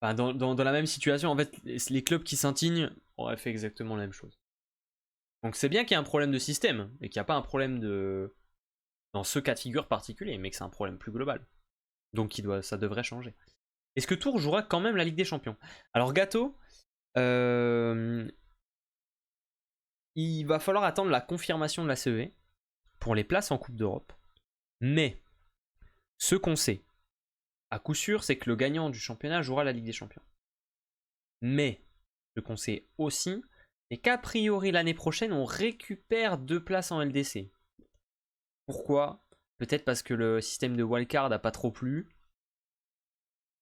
Enfin, dans la même situation, en fait, les clubs qui s'indignent auraient fait exactement la même chose. Donc c'est bien qu'il y ait un problème de système et qu'il n'y a pas un problème de dans ce cas de figure particulier, mais que c'est un problème plus global. Donc ça devrait changer. Est-ce que Tours jouera quand même la Ligue des Champions? Alors Gâteau, il va falloir attendre la confirmation de la CEV pour les places en Coupe d'Europe. Mais ce qu'on sait, à coup sûr, c'est que le gagnant du championnat jouera la Ligue des Champions. Mais ce qu'on sait aussi, c'est qu'a priori l'année prochaine, on récupère 2 places en LDC. Pourquoi? Peut-être parce que le système de wildcard n'a pas trop plu.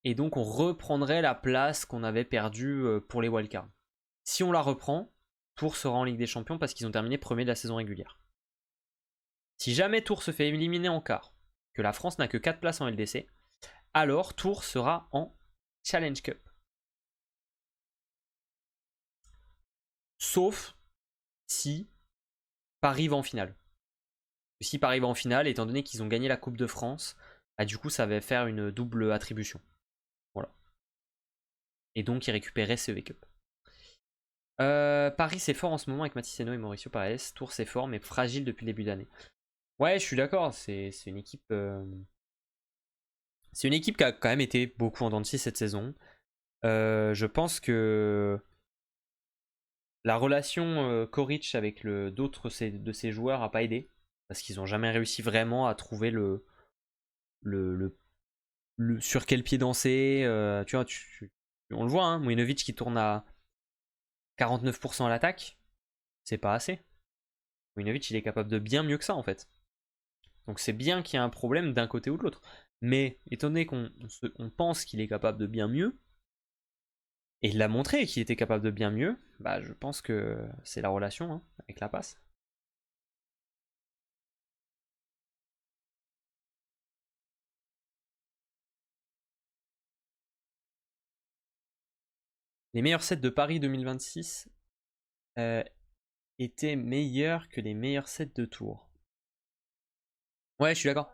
Et donc on reprendrait la place qu'on avait perdue pour les wildcards. Si on la reprend, Tours sera en Ligue des Champions parce qu'ils ont terminé premier de la saison régulière. Si jamais Tours se fait éliminer en quart, que la France n'a que 4 places en LDC, alors Tours sera en Challenge Cup. Sauf si Paris va en finale. Si Paris va en finale, étant donné qu'ils ont gagné la Coupe de France, bah du coup ça va faire une double attribution. Voilà. Et donc ils récupéraient CEV Cup. Paris c'est fort en ce moment avec Maticeno et Mauricio Paes. Tours c'est fort mais fragile depuis le début d'année. Ouais, je suis d'accord. C'est une équipe. C'est une équipe qui a quand même été beaucoup en dents de scie cette saison. Je pense que la relation Koric avec d'autres de ses joueurs a pas aidé parce qu'ils n'ont jamais réussi vraiment à trouver le sur quel pied danser. Tu vois, on le voit, hein, Mouinovic qui tourne à 49% à l'attaque, c'est pas assez. Mouinovic il est capable de bien mieux que ça en fait. Donc c'est bien qu'il y a un problème d'un côté ou de l'autre. Mais étant donné qu'on pense qu'il est capable de bien mieux, et il l'a montré qu'il était capable de bien mieux, bah je pense que c'est la relation hein, avec la passe. Les meilleurs sets de Paris 2026 étaient meilleurs que les meilleurs sets de Tours. Ouais, je suis d'accord.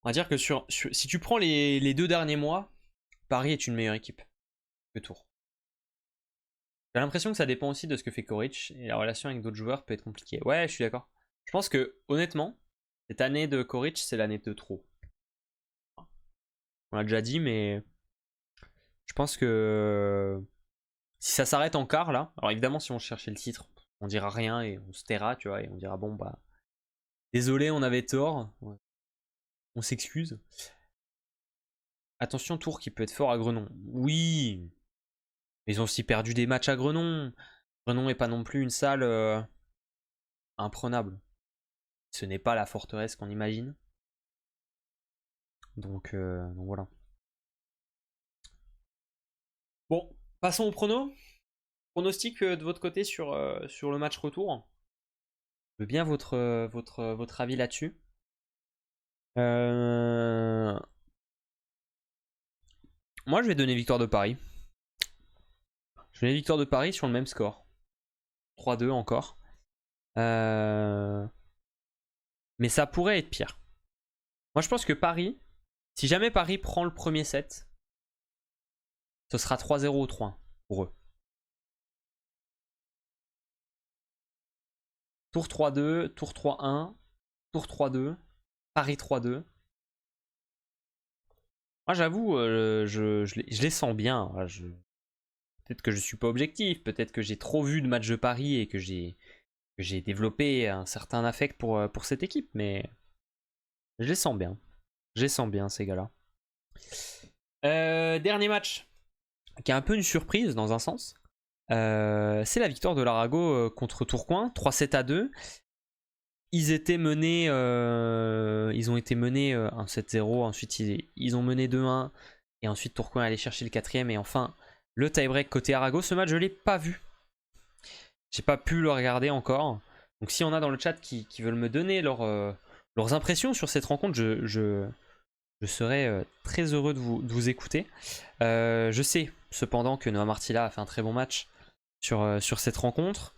On va dire que si tu prends les 2 derniers mois, Paris est une meilleure équipe que Tours. J'ai l'impression que ça dépend aussi de ce que fait Koric et la relation avec d'autres joueurs peut être compliquée. Ouais, je suis d'accord. Je pense que honnêtement, cette année de Koric, c'est l'année de trop. On l'a déjà dit, mais je pense que si ça s'arrête en quart là, alors évidemment si on cherchait le titre, on dira rien et on se taira, tu vois, et on dira bon bah désolé, on avait tort, on s'excuse. Attention, Tours qui peut être fort à Grenon. Oui, ils ont aussi perdu des matchs à Grenon. Grenon n'est pas non plus une salle imprenable. Ce n'est pas la forteresse qu'on imagine. Donc voilà. Bon, passons au prono. Pronostic de votre côté sur le match retour. Je veux bien votre avis là-dessus. Moi, je vais donner victoire de Paris. Je vais donner victoire de Paris sur le même score. 3-2 encore. Mais ça pourrait être pire. Moi, je pense que Paris, si jamais Paris prend le premier set, ce sera 3-0 ou 3-1 pour eux. Tour 3-2, tour 3-1, tour 3-2, Paris 3-2. Moi, j'avoue, je les sens bien. Peut-être que je suis pas objectif, peut-être que j'ai trop vu de matchs de Paris et que j'ai développé un certain affect pour cette équipe, mais je les sens bien. Je les sens bien, ces gars-là. Dernier match, qui est un peu une surprise dans un sens. C'est la victoire de l'Arago contre Tourcoing, 3-7-2. Ils étaient menés, ils ont été menés 1-7-0, ensuite ils ont mené 2-1, et ensuite Tourcoing allait chercher le 4ème, et enfin le tie-break côté Arago. Ce match je l'ai pas vu, j'ai pas pu le regarder encore, Donc si on a dans le chat qui veulent me donner leurs impressions sur cette rencontre, je serais très heureux de vous écouter. Je sais cependant que Noah Martilla a fait un très bon match sur cette rencontre.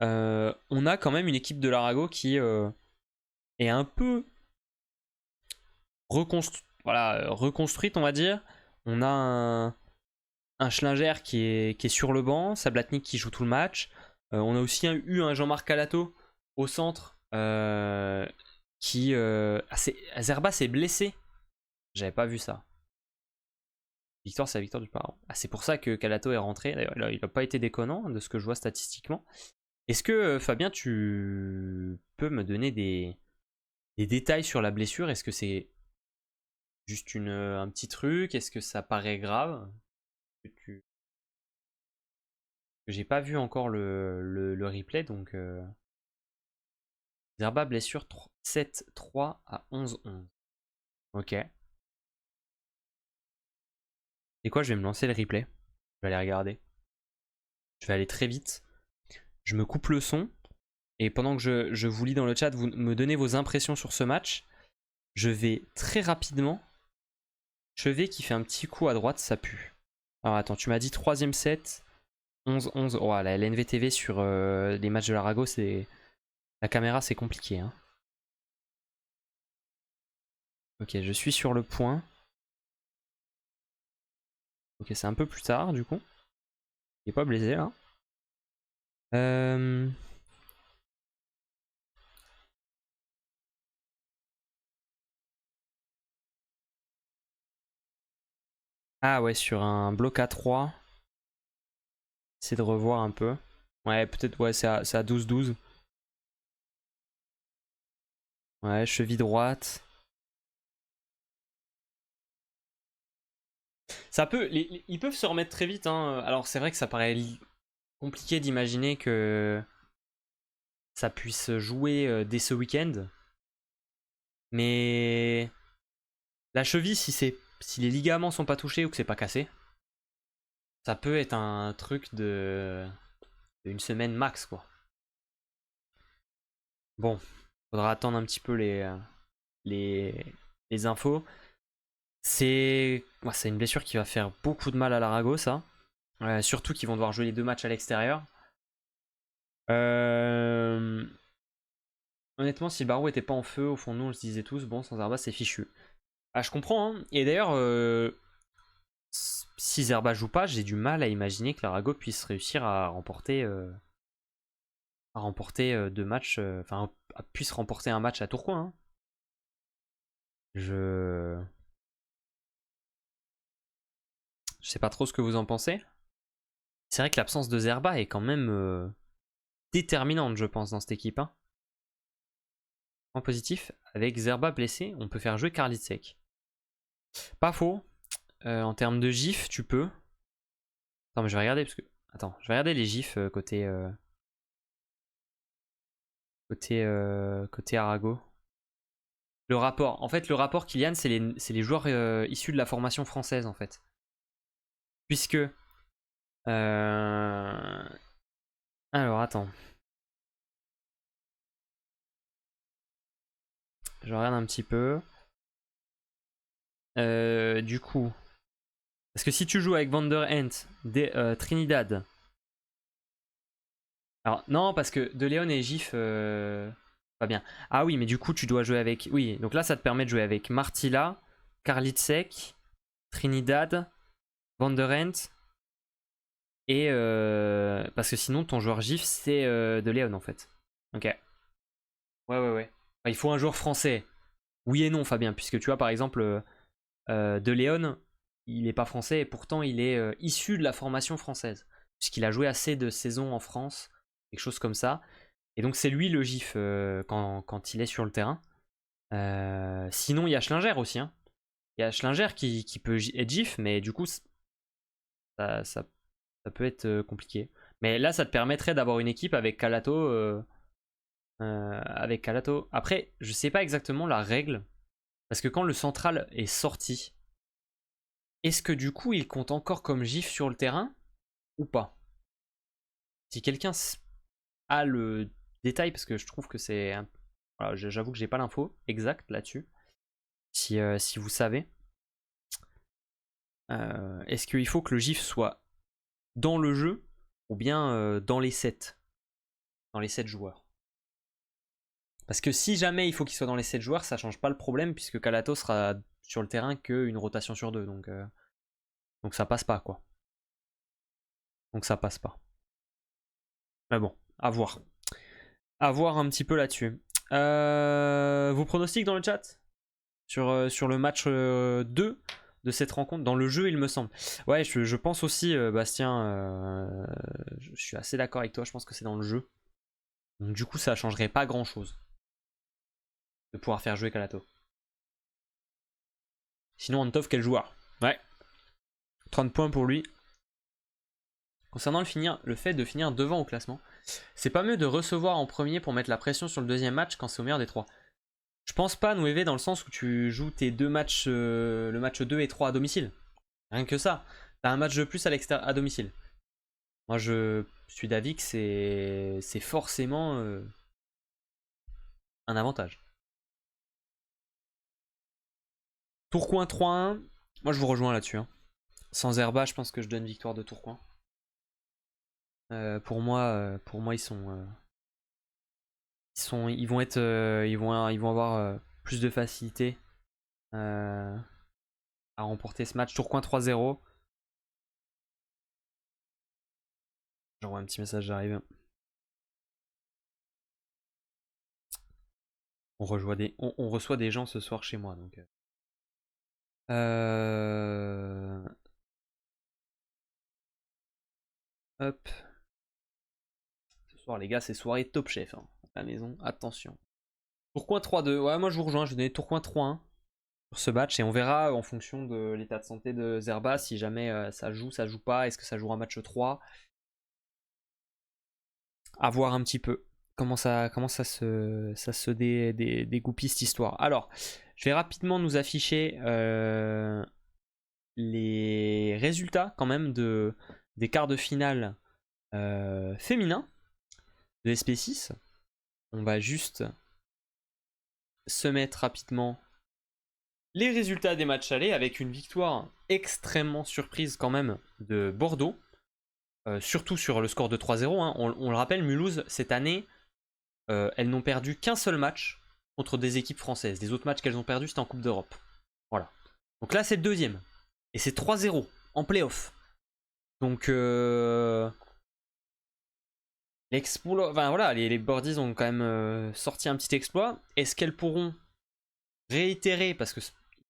On a quand même une équipe de l'Arago qui est un peu reconstruite, on va dire. On a un Schlinger qui est sur le banc, Sablatnik qui joue tout le match. On a aussi eu un Jean-Marc Calato au centre qui... Zerba s'est blessé. J'avais pas vu ça. Victoire, c'est la victoire du parent. Ah, c'est pour ça que Calato est rentré. D'ailleurs, il n'a pas été déconnant de ce que je vois statistiquement. Est-ce que, Fabien, tu peux me donner des détails sur la blessure? Est-ce que c'est juste un petit truc? Est-ce que ça paraît grave? J'ai pas vu encore le replay, donc... Zerba, blessure 7-3 à 11-11. Ok. Et quoi, je vais me lancer le replay. Je vais aller regarder. Je vais aller très vite. Je me coupe le son. Et pendant que je vous lis dans le chat, vous me donnez vos impressions sur ce match. Je vais très rapidement. Chevet qui fait un petit coup à droite, ça pue. Alors attends, tu m'as dit 3ème set. 11-11. Oh, la LNVTV sur les matchs de l'Arago, c'est... La caméra, c'est compliqué. Hein. Ok, je suis sur le point. Ok, c'est un peu plus tard, du coup. Il est pas blessé, là. Ah ouais, sur un bloc à 3. Essayer de revoir un peu. Ouais, peut-être, ouais, c'est à 12-12. Ouais, cheville droite. Ça peut, ils peuvent se remettre très vite. Hein. Alors c'est vrai que ça paraît compliqué d'imaginer que ça puisse jouer dès ce week-end. Mais la cheville, si les ligaments sont pas touchés ou que c'est pas cassé, ça peut être un truc de une semaine max, quoi. Bon, faudra attendre un petit peu les infos. C'est une blessure qui va faire beaucoup de mal à l'Arago, ça. Surtout qu'ils vont devoir jouer les 2 matchs à l'extérieur. Honnêtement, si Barou était pas en feu, au fond de nous, on se disait tous, bon, sans Zerba, c'est fichu. Ah, je comprends, hein. Et d'ailleurs, si Zerba joue pas, j'ai du mal à imaginer que l'Arago puisse réussir à remporter 2 matchs, enfin, puisse remporter un match à Tourcoing. Hein. Je sais pas trop ce que vous en pensez. C'est vrai que l'absence de Zerba est quand même déterminante, je pense, dans cette équipe. Hein. En positif, avec Zerba blessé, on peut faire jouer Karlitzek. Pas faux. En termes de gif, tu peux. Attends, mais je vais regarder parce que. Attends, je vais regarder les gifs côté Arago. Le rapport. En fait, le rapport Kylian, c'est les joueurs issus de la formation française, en fait. Puisque. Alors, attends. Je regarde un petit peu. Du coup. Parce que si tu joues avec Vander Hent, Trinidad. Alors, non, parce que De Leon et Gif. Pas bien. Ah oui, mais du coup, tu dois jouer avec. Oui, donc là, ça te permet de jouer avec Martilla, Karlitzek, Trinidad, Vanderent. Et. Parce que sinon, ton joueur GIF, c'est De Leon en fait. Ok. Ouais. Enfin, il faut un joueur français. Oui et non, Fabien, puisque tu vois, par exemple, De Leon, il n'est pas français et pourtant, il est issu de la formation française. Puisqu'il a joué assez de saisons en France, quelque chose comme ça. Et donc, c'est lui le GIF quand il est sur le terrain. Sinon, il y a Schlinger aussi. Hein. Il y a Schlinger qui peut être GIF, mais du coup, ça peut être compliqué. Mais là, ça te permettrait d'avoir une équipe avec Calato. Après, je sais pas exactement la règle. Parce que quand le central est sorti, est-ce que du coup, il compte encore comme GIF sur le terrain ou pas? Si quelqu'un a le détail parce que je trouve que c'est... Voilà, j'avoue que j'ai pas l'info exacte là-dessus. Si vous savez. Est-ce qu'il faut que le GIF soit dans le jeu ou bien dans les sets? Dans les 7 joueurs. Parce que si jamais il faut qu'il soit dans les 7 joueurs, ça change pas le problème puisque Calato sera sur le terrain qu'une rotation sur 2. Donc ça passe pas quoi. Donc ça passe pas. Mais bon, à voir. À voir un petit peu là-dessus. Vos pronostics dans le chat sur le match 2 de cette rencontre. Dans le jeu, il me semble. Ouais, je pense aussi, Bastien, je suis assez d'accord avec toi. Je pense que c'est dans le jeu. Donc du coup, ça changerait pas grand-chose de pouvoir faire jouer Calato. Sinon, Antov, quel joueur? Ouais. 30 points pour lui. Concernant le fait de finir devant au classement, c'est pas mieux de recevoir en premier pour mettre la pression sur le deuxième match quand c'est au meilleur des 3. Je pense pas, Nouévé, dans le sens où tu joues tes deux matchs, le match 2 et 3 à domicile. Rien que ça. T'as un match de plus à domicile. Moi, je suis d'avis que c'est forcément un avantage. Tourcoing 3-1. Moi, je vous rejoins là-dessus. Hein. Sans Herba, je pense que je donne victoire de Tourcoing. Pour moi, ils vont avoir plus de facilité à remporter ce match. Tourcoing 3-0. J'envoie un petit message, j'arrive. On reçoit des gens ce soir chez moi, donc. Hop. Ce soir, les gars, c'est soirée Top Chef hein, à la maison. Attention. Tourcoing 3-2. Ouais, moi je vous rejoins. Je vais donner Tourcoing 3-1 sur ce match et on verra en fonction de l'état de santé de Zerba si jamais ça joue pas. Est-ce que ça jouera match 3? À voir un petit peu comment ça se dégoupille cette histoire. Alors, je vais rapidement nous afficher les résultats quand même des quarts de finale féminins de SP6. On va juste se mettre rapidement les résultats des matchs allés avec une victoire extrêmement surprise quand même de Bordeaux. Surtout sur le score de 3-0. Hein. On le rappelle, Mulhouse, cette année, elles n'ont perdu qu'un seul match contre des équipes françaises. Les autres matchs qu'elles ont perdus, c'était en Coupe d'Europe. Voilà. Donc là, c'est le deuxième. Et c'est 3-0 en play-off. Donc, enfin, voilà, les Birdies ont quand même sorti un petit exploit. Est-ce qu'elles pourront réitérer, parce qu'il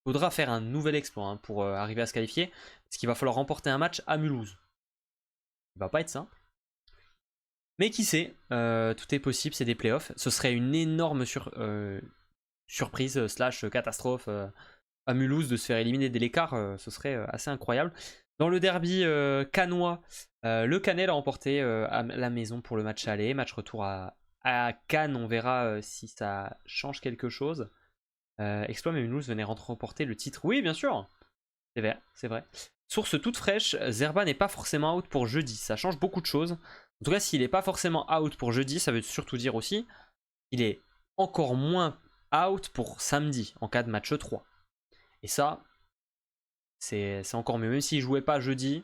faudra faire un nouvel exploit hein, pour arriver à se qualifier, parce qu'il va falloir remporter un match à Mulhouse. Il va pas être simple. Mais qui sait, tout est possible, c'est des playoffs. Ce serait une énorme surprise / catastrophe à Mulhouse de se faire éliminer dès l'écart. Ce serait assez incroyable. Dans le derby cannois, le Canet a remporté à la maison pour le match aller. Match retour à Cannes, on verra si ça change quelque chose. Exploit, mais Mulhouse venait remporter le titre. Oui, bien sûr, c'est vrai. Source toute fraîche, Zerba n'est pas forcément out pour jeudi. Ça change beaucoup de choses. En tout cas, s'il n'est pas forcément out pour jeudi, ça veut surtout dire aussi qu'il est encore moins out pour samedi en cas de match 3. Et ça, c'est encore mieux. Même s'il ne jouait pas jeudi,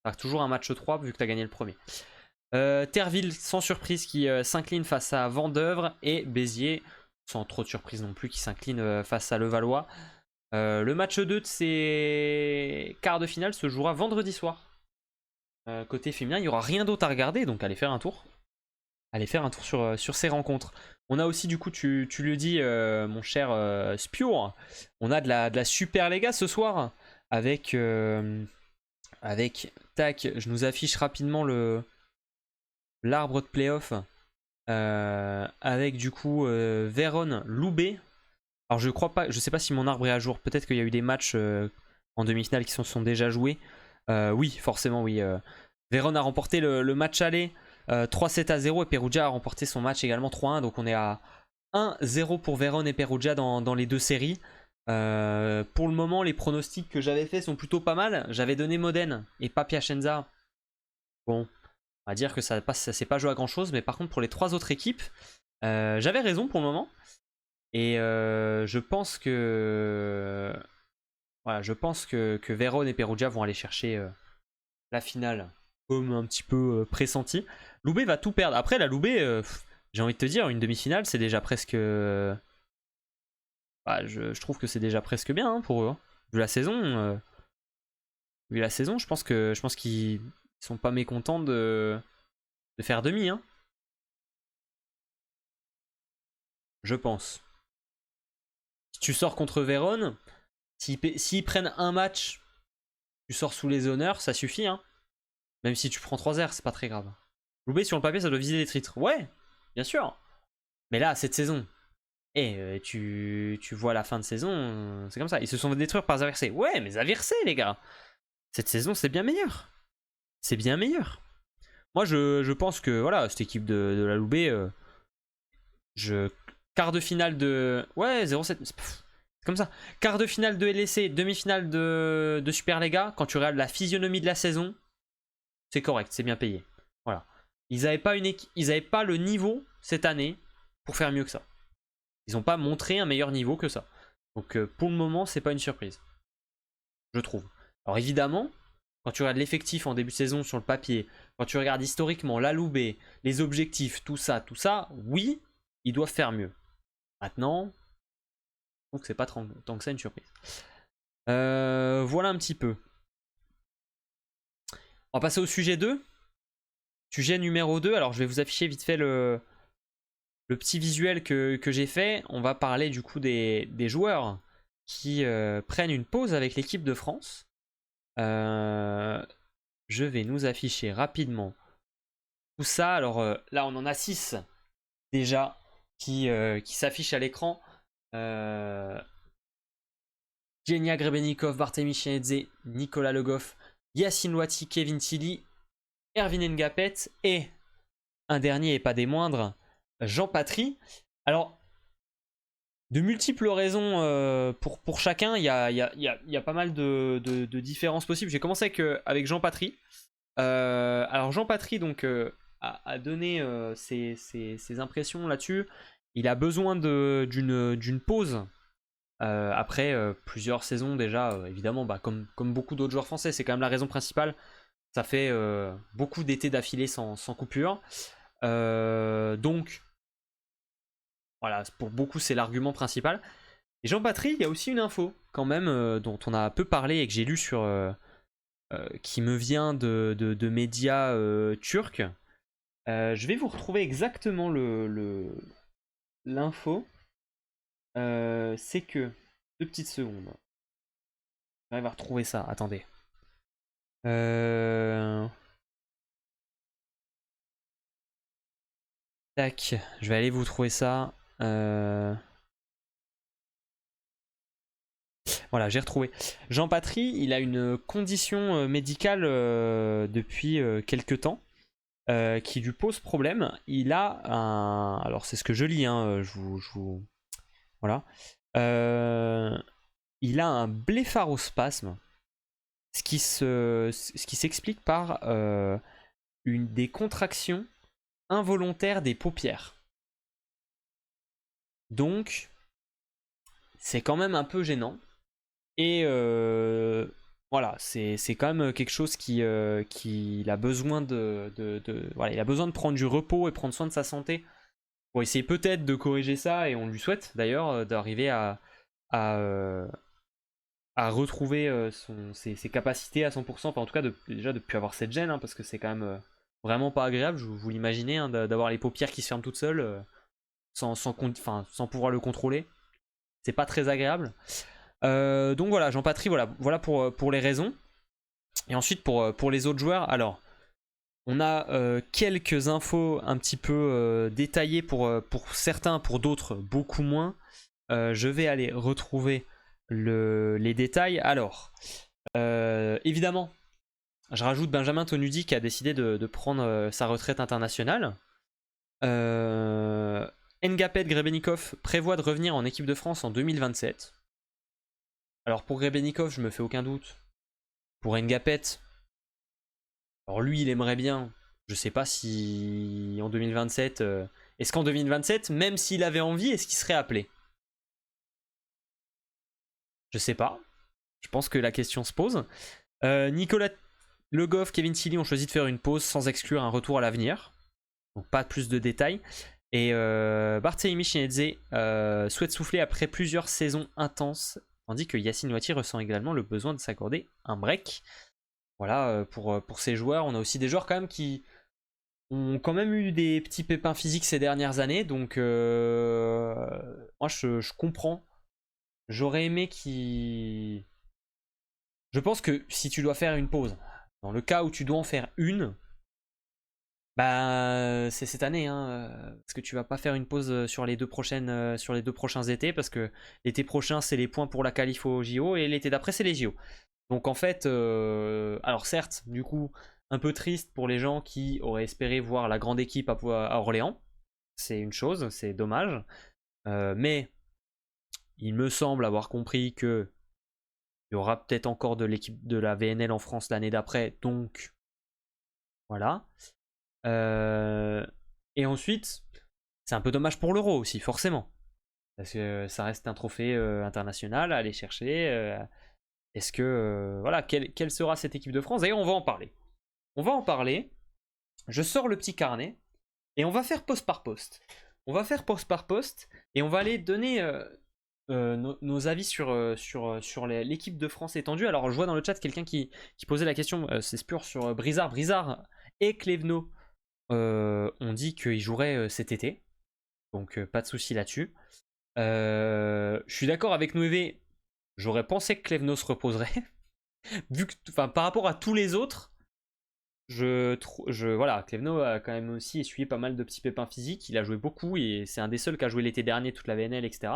tu as toujours un match 3 vu que tu as gagné le premier. Terville, sans surprise, qui s'incline face à Vendeuvre. Et Béziers, sans trop de surprise non plus, qui s'incline face à Levallois. Le match 2 de ces quarts de finale se jouera vendredi soir. Côté féminin, il n'y aura rien d'autre à regarder, donc allez faire un tour. Allez faire un tour sur ces rencontres. On a aussi, du coup, tu le dis, mon cher Spure, on a de la Super Lega ce soir. Avec, tac, je nous affiche rapidement l'arbre de playoff. Avec, du coup, Vérone, Loubet. Alors je sais pas si mon arbre est à jour. Peut-être qu'il y a eu des matchs en demi-finale qui sont déjà joués. Oui, forcément, oui. Vérone a remporté le match aller 3-7-0 et Perugia a remporté son match également 3-1. Donc on est à 1-0 pour Vérone et Perugia dans les deux séries. Pour le moment, les pronostics que j'avais faits sont plutôt pas mal. J'avais donné Modène et pas Piacenza. Bon, On va dire que ça s'est pas joué à grand chose, mais par contre pour les 3 autres équipes, j'avais raison pour le moment. Et je pense que voilà, je pense que Vérone et Perugia vont aller chercher la finale comme un petit peu pressenti. Loubet va tout perdre. Après la Loubet, j'ai envie de te dire, une demi-finale c'est déjà presque... Bah, je trouve que c'est déjà presque bien hein, pour eux. Hein. Vu la saison, je pense qu'ils sont pas mécontents de faire demi. Hein. Je pense. Si tu sors contre Vérone, s'ils prennent un match, tu sors sous les honneurs, ça suffit. Hein. Même si tu prends 3 R, c'est pas très grave. Loubet sur le papier, ça doit viser les titres. Ouais, bien sûr. Mais là, cette saison, tu vois la fin de saison, c'est comme ça. Ils se sont fait détruire par Zaversé. Ouais, mais Zaversé, les gars. Cette saison, c'est bien meilleur. C'est bien meilleur. Moi, je pense que voilà, cette équipe de la Loubet, quart de finale de... Ouais, 0-7. C'est comme ça. Quart de finale de LEC, demi-finale de Super Lega. Quand tu regardes la physionomie de la saison, c'est correct, c'est bien payé. Voilà. Ils n'avaient pas le niveau cette année pour faire mieux que ça. Ils n'ont pas montré un meilleur niveau que ça. Donc pour le moment, c'est pas une surprise. Je trouve. Alors évidemment, quand tu regardes l'effectif en début de saison sur le papier, quand tu regardes historiquement la Loubet, les objectifs, tout ça, oui, ils doivent faire mieux. Maintenant, je trouve que c'est pas tant que ça une surprise. Voilà un petit peu. On va passer au sujet 2. Sujet numéro 2. Alors je vais vous afficher vite fait le petit visuel que j'ai fait. On va parler du coup des joueurs qui prennent une pause avec l'équipe de France. Je vais nous afficher rapidement tout ça. Alors là on en a 6 déjà qui s'affichent à l'écran. Genia Grebenikov, Barthémy Chenedze, Nicolas Le Goff, Yacine Louati, Kevin Tilly, Erwin Ngapet et un dernier et pas des moindres, Jean Patry. Alors, de multiples raisons pour chacun, il y a pas mal de différences possibles. J'ai commencé avec Jean Patry. Alors Jean Patry donc, a donné ses impressions là-dessus. Il a besoin d'une pause. Après plusieurs saisons déjà, évidemment, bah, comme beaucoup d'autres joueurs français, c'est quand même la raison principale. Ça fait beaucoup d'étés d'affilée sans coupure. Donc, voilà, pour beaucoup, c'est l'argument principal. Et Jean Patry, il y a aussi une info, quand même, dont on a peu parlé et que j'ai lu qui me vient de médias turcs. Je vais vous retrouver exactement l'info. C'est que... 2 petites secondes. J'arrive à retrouver ça, attendez. Tac, je vais aller vous trouver ça. Voilà, j'ai retrouvé. Jean Patry, il a une condition médicale depuis quelques temps qui lui pose problème. Il a un... Alors c'est ce que je lis, hein, voilà. Il a un blépharospasme, ce qui s'explique par des contractions involontaires des paupières. Donc, c'est quand même un peu gênant. Et voilà, c'est quand même quelque chose qui a besoin voilà, il a besoin de prendre du repos et prendre soin de sa santé pour essayer peut-être de corriger ça, et on lui souhaite d'ailleurs d'arriver à retrouver ses capacités à 100%, enfin en tout cas déjà de ne plus avoir cette gêne, hein, parce que c'est quand même vraiment pas agréable, vous l'imaginez, hein, d'avoir les paupières qui se ferment toutes seules sans pouvoir le contrôler. C'est pas très agréable. Donc voilà, Jean Patry, voilà pour les raisons. Et ensuite pour les autres joueurs, alors on a quelques infos un petit peu détaillées pour certains, pour d'autres beaucoup moins. Je vais aller retrouver les détails. Alors, évidemment, je rajoute Benjamin Tonudi qui a décidé de prendre sa retraite internationale. Ngapet Grebenikov prévoit de revenir en équipe de France en 2027. Alors pour Grebenikov, je me fais aucun doute. Pour Ngapet, alors lui il aimerait bien, Je sais pas si en 2027... est-ce qu'en 2027, même s'il avait envie, est-ce qu'il serait appelé? Je sais pas. Je pense que la question se pose. Nicolas Le Goff, Kevin Tilly ont choisi de faire une pause sans exclure un retour à l'avenir. Donc pas plus de détails. Et Barthélemy Chinedze souhaite souffler après plusieurs saisons intenses, tandis que Yacine Ouati ressent également le besoin de s'accorder un break. Voilà, pour ces joueurs. On a aussi des joueurs quand même qui ont quand même eu des petits pépins physiques ces dernières années. Donc moi je comprends. J'aurais aimé qu'il... Je pense que si tu dois faire une pause, dans le cas où tu dois en faire une, bah c'est cette année, hein, parce que tu vas pas faire une pause sur les deux prochains étés, parce que l'été prochain c'est les points pour la qualif au JO et l'été d'après c'est les JO. Donc en fait, alors certes, du coup, un peu triste pour les gens qui auraient espéré voir la grande équipe à Orléans, c'est une chose, c'est dommage, mais il me semble avoir compris que il y aura peut-être encore de l'équipe de la VNL en France l'année d'après, donc voilà. Et ensuite, c'est un peu dommage pour l'Euro aussi, forcément. Parce que ça reste un trophée international à aller chercher. Est-ce que... voilà, quelle sera cette équipe de France? D'ailleurs, on va en parler. On va en parler. Je sors le petit carnet. Et on va faire poste par poste. On va faire poste par poste. Et on va aller donner nos avis sur l'équipe de France étendue. Alors, je vois dans le chat quelqu'un qui posait la question. C'est Spur sur Brizard. Brizard et Clévenot on dit qu'ils joueraient cet été. Donc pas de souci là-dessus. Je suis d'accord avec Noévé. J'aurais pensé que Clévenot se reposerait. Vu que, par rapport à tous les autres, voilà, Clévenot a quand même aussi essuyé pas mal de petits pépins physiques. Il a joué beaucoup et c'est un des seuls qui a joué l'été dernier toute la VNL, etc.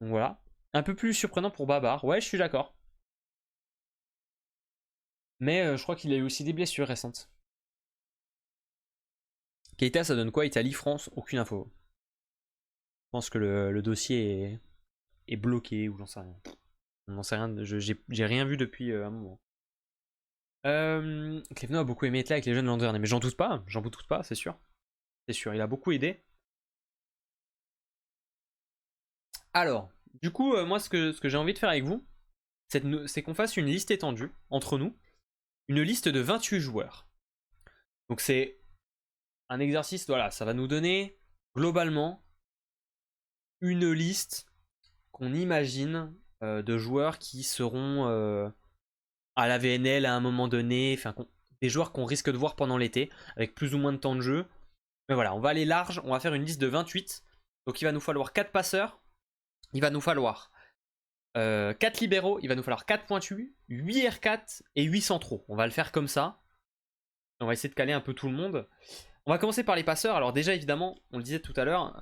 Donc voilà. Un peu plus surprenant pour Babar. Ouais, je suis d'accord. Mais je crois qu'il a eu aussi des blessures récentes. Keita, ça donne quoi? Italie, France? Aucune info. Je pense que le dossier est bloqué ou j'en sais rien. On n'en sait rien, j'ai rien vu depuis un moment. Clévenot a beaucoup aimé être là avec les jeunes Landernais, mais j'en doute pas, c'est sûr. C'est sûr, il a beaucoup aidé. Alors, du coup, moi ce que j'ai envie de faire avec vous, c'est qu'on fasse une liste étendue entre nous, une liste de 28 joueurs. Donc c'est un exercice, voilà, ça va nous donner globalement une liste qu'on imagine de joueurs qui seront à la VNL à un moment donné, enfin des joueurs qu'on risque de voir pendant l'été, avec plus ou moins de temps de jeu. Mais voilà, on va aller large, on va faire une liste de 28. Donc il va nous falloir 4 passeurs, il va nous falloir 4 libéraux, il va nous falloir 4 pointus, 8 R4 et 8 centraux. On va le faire comme ça. On va essayer de caler un peu tout le monde. On va commencer par les passeurs. Alors déjà évidemment, on le disait tout à l'heure,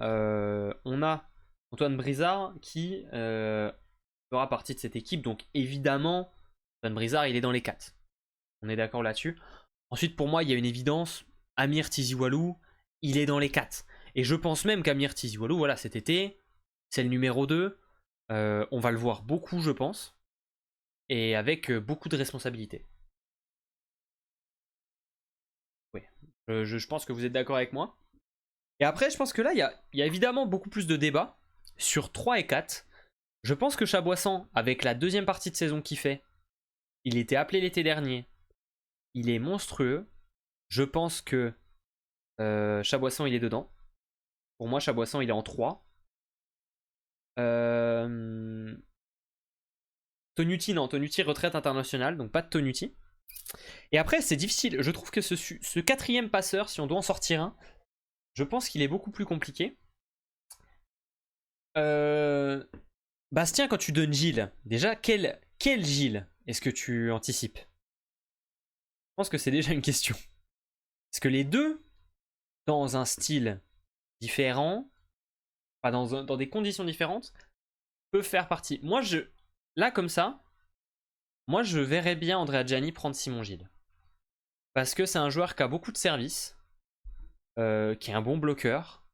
on a Antoine Brizard qui fera partie de cette équipe. Donc évidemment, Antoine Brizard il est dans les 4. On est d'accord là-dessus. Ensuite pour moi il y a une évidence, Amir Tiziwalou, il est dans les 4. Et je pense même qu'Amir Tiziwalou, voilà, cet été, c'est le numéro 2. On va le voir beaucoup je pense. Et avec beaucoup de responsabilités. Oui, je pense que vous êtes d'accord avec moi. Et après je pense que là il y a évidemment beaucoup plus de débats sur 3 et 4. Je pense que Chaboissan, avec la deuxième partie de saison qu'il fait, il était appelé l'été dernier. Il est monstrueux. Je pense que Chaboissan, il est dedans. Pour moi, Chaboissan, il est en 3. Tonuti, non. Tonuti, retraite internationale. Donc pas de Tonuti. Et après, c'est difficile. Je trouve que ce quatrième passeur, si on doit en sortir un, je pense qu'il est beaucoup plus compliqué. Bastien, quand tu donnes Gilles, déjà, quel Gilles est-ce que tu anticipes? Je pense que c'est déjà une question. Parce que les deux, dans un style différent, enfin dans des conditions différentes, peuvent faire partie. Moi, là, comme ça, moi, je verrais bien Andrea Gianni prendre Simon Gilles. Parce que c'est un joueur qui a beaucoup de services, qui est un bon bloqueur.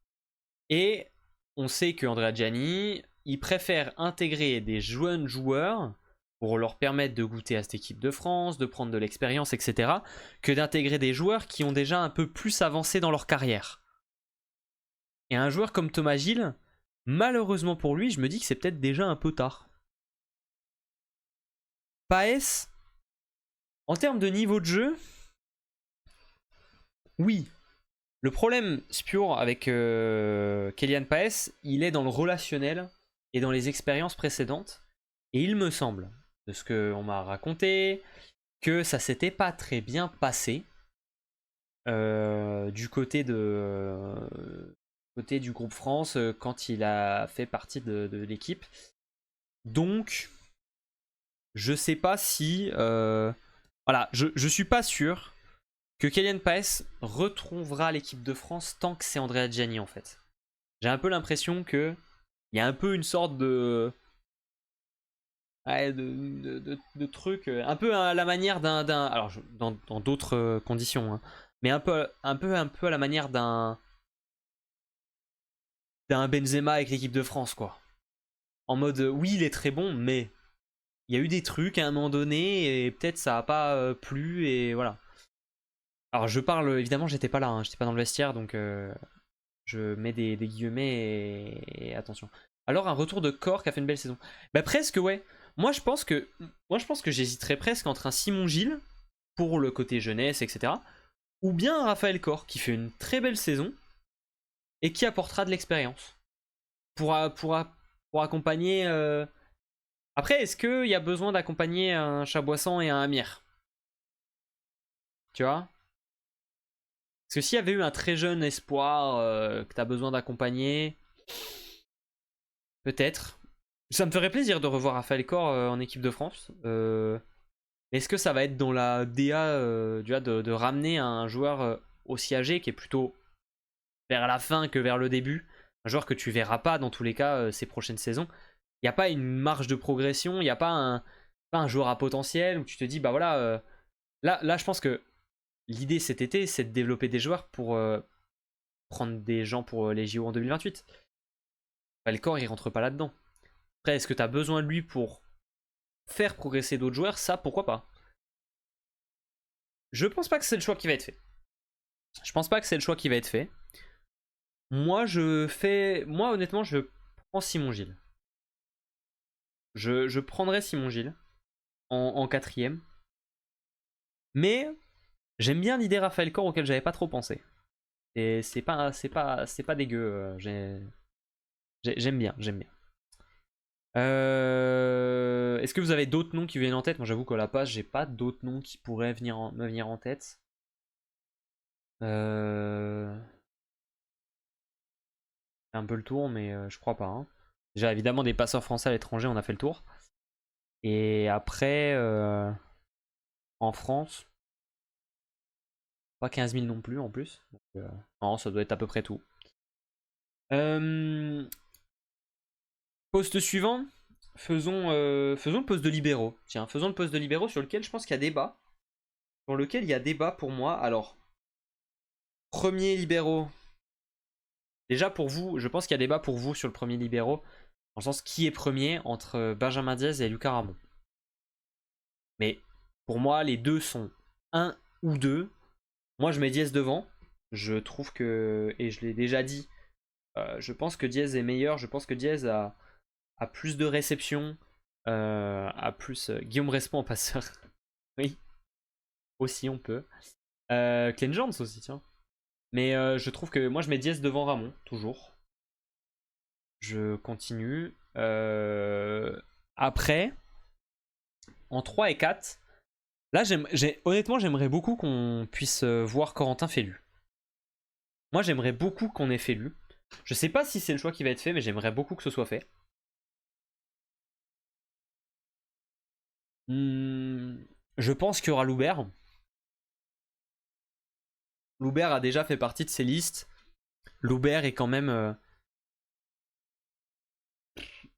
Et on sait que Andrea Gianni, il préfère intégrer des jeunes joueurs pour leur permettre de goûter à cette équipe de France, de prendre de l'expérience, etc., que d'intégrer des joueurs qui ont déjà un peu plus avancé dans leur carrière. Et un joueur comme Thomas Gilles, malheureusement pour lui, je me dis que c'est peut-être déjà un peu tard. Paes, en termes de niveau de jeu, oui. Le problème, Spure, avec Kylian Paes, il est dans le relationnel et dans les expériences précédentes. Et il me semble, de ce qu'on m'a raconté, que ça s'était pas très bien passé du côté du groupe France quand il a fait partie de l'équipe. Donc, je sais pas si... voilà, je suis pas sûr que Kylian Paes retrouvera l'équipe de France tant que c'est Andrea Gianni en fait. J'ai un peu l'impression que il y a un peu une sorte de... Ouais, de truc un peu à la manière d'un alors dans d'autres conditions hein, mais un peu à la manière d'un Benzema avec l'équipe de France quoi, en mode oui il est très bon mais il y a eu des trucs à un moment donné et peut-être ça a pas plu et voilà. Alors je parle évidemment, j'étais pas là hein, j'étais pas dans le vestiaire donc je mets des guillemets et attention. Alors un retour de Cork qui a fait une belle saison. Bah presque ouais. Moi je pense que j'hésiterais presque entre un Simon Gilles pour le côté jeunesse, etc. Ou bien un Raphaël Cork qui fait une très belle saison et qui apportera de l'expérience pour accompagner. Après, est-ce qu'il y a besoin d'accompagner un Chaboissan et un Amir? Tu vois? Parce que s'il y avait eu un très jeune espoir que tu as besoin d'accompagner, peut-être. Ça me ferait plaisir de revoir Raphaël Cork en équipe de France. Est-ce que ça va être dans la DA de ramener un joueur aussi âgé qui est plutôt vers la fin que vers le début? Un joueur que tu verras pas dans tous les cas ces prochaines saisons. Il n'y a pas une marge de progression, il n'y a pas un joueur à potentiel où tu te dis, bah voilà, là je pense que l'idée cet été c'est de développer des joueurs pour prendre des gens pour les JO en 2028. Le corps il rentre pas là-dedans. Après, est-ce que tu as besoin de lui pour faire progresser d'autres joueurs? Ça, pourquoi pas? Je pense pas que c'est le choix qui va être fait. Je pense pas que c'est le choix qui va être fait. Moi, honnêtement, je prends Simon Gilles. Je prendrais Simon Gilles en quatrième. Mais j'aime bien l'idée Raphaël Cork auquel j'avais pas trop pensé. Et c'est pas dégueu. J'aime bien. Est-ce que vous avez d'autres noms qui viennent en tête? Moi, j'avoue qu'à la page, j'ai pas d'autres noms qui pourraient me venir en tête. Un peu le tour, mais je crois pas. Hein. Déjà, évidemment, des passeurs français à l'étranger, on a fait le tour. Et après, en France, pas 15 000 non plus en plus. Donc, non, ça doit être à peu près tout. Poste suivant, faisons le poste de libéraux. Tiens, faisons le poste de libéraux sur lequel je pense qu'il y a débat. Dans lequel il y a débat pour moi. Alors, premier libéraux. Déjà pour vous, je pense qu'il y a débat pour vous sur le premier libéraux. Dans le sens qui est premier entre Benjamin Diaz et Lucas Ramon. Mais pour moi, les deux sont 1 ou 2. Moi, je mets Diaz devant. Je trouve que, et je l'ai déjà dit, je pense que Diaz est meilleur. Je pense que Diaz a plus de réception, a plus... Guillaume Respond en passeur. Oui, aussi on peut. Clen Jones aussi, tiens. Mais je trouve que moi, je mets Diaz devant Ramon, toujours. Je continue. Après, en 3 et 4, là, honnêtement, j'aimerais beaucoup qu'on puisse voir Corentin Félu. Moi, j'aimerais beaucoup qu'on ait Félu. Je sais pas si c'est le choix qui va être fait, mais j'aimerais beaucoup que ce soit fait. Je pense qu'il y aura Loubert. Loubert a déjà fait partie de ces listes. Loubert est quand même...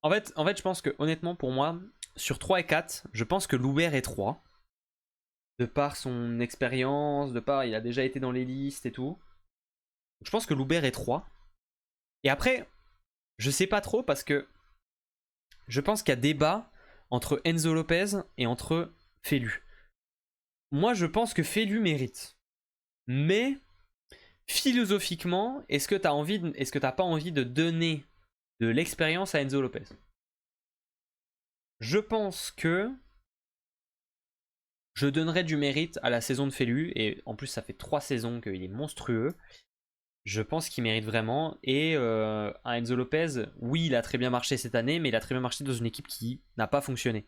En fait, je pense que, honnêtement, pour moi, sur 3 et 4, je pense que Loubert est 3. De par son expérience, de par il a déjà été dans les listes et tout. Je pense que Loubert est 3. Et après, je sais pas trop parce que je pense qu'il y a débat entre Enzo Lopez et entre Felu. Moi, je pense que Felu mérite. Mais philosophiquement, est-ce que t'as pas envie de donner de l'expérience à Enzo Lopez? Je pense que je donnerais du mérite à la saison de Felu, et en plus ça fait 3 saisons qu'il est monstrueux. Je pense qu'il mérite vraiment. Et à Enzo Lopez, oui, il a très bien marché cette année, mais il a très bien marché dans une équipe qui n'a pas fonctionné.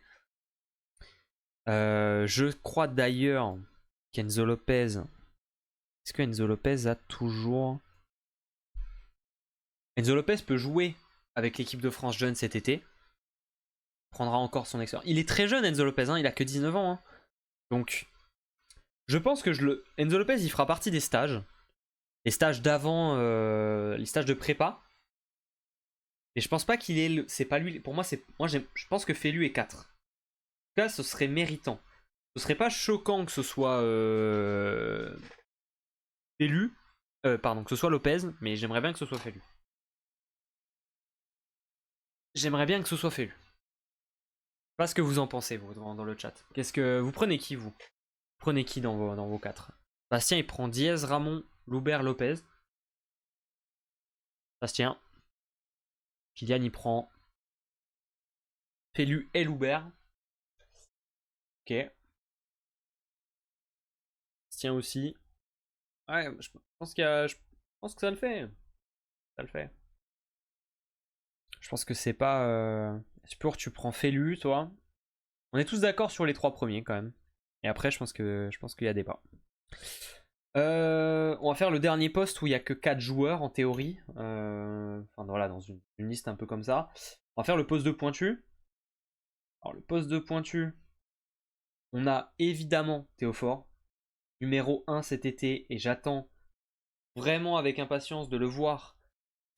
Je crois d'ailleurs qu'Enzo Lopez... Est-ce que Enzo Lopez a toujours... Enzo Lopez peut jouer avec l'équipe de France jeune cet été. Prendra encore son expérience. Il est très jeune, Enzo Lopez, hein, il a que 19 ans. Hein. Donc, je pense que Enzo Lopez, il fera partie des stages. Les stages d'avant, les stages de prépa. Et je pense pas qu'il est... C'est pas lui... Pour moi, je pense que Felu est 4. En tout cas, ce serait méritant. Ce serait pas choquant que ce soit... Felu. Pardon, que ce soit Lopez, mais j'aimerais bien que ce soit Felu. J'aimerais bien que ce soit Felu. Je sais pas ce que vous en pensez, vous, dans le chat. Qu'est-ce que... Vous prenez qui, vous? Prenez qui dans vos 4? Bastien, il prend Diez, Ramon, Loubert, Lopez. Bastien. Kylian, il prend Felu et Loubert. Ok. Bastien aussi. Ouais, je pense je pense que ça le fait. Ça le fait. Je pense que c'est pas... Spur, tu prends Felu, toi. On est tous d'accord sur les 3 premiers, quand même. Et après, je pense qu'il y a débat. On va faire le dernier poste où il n'y a que 4 joueurs, en théorie. Enfin, voilà, dans une liste un peu comme ça. On va faire le poste de pointu. Alors, le poste de pointu, on a évidemment Théophore, numéro 1 cet été, et j'attends vraiment avec impatience de le voir.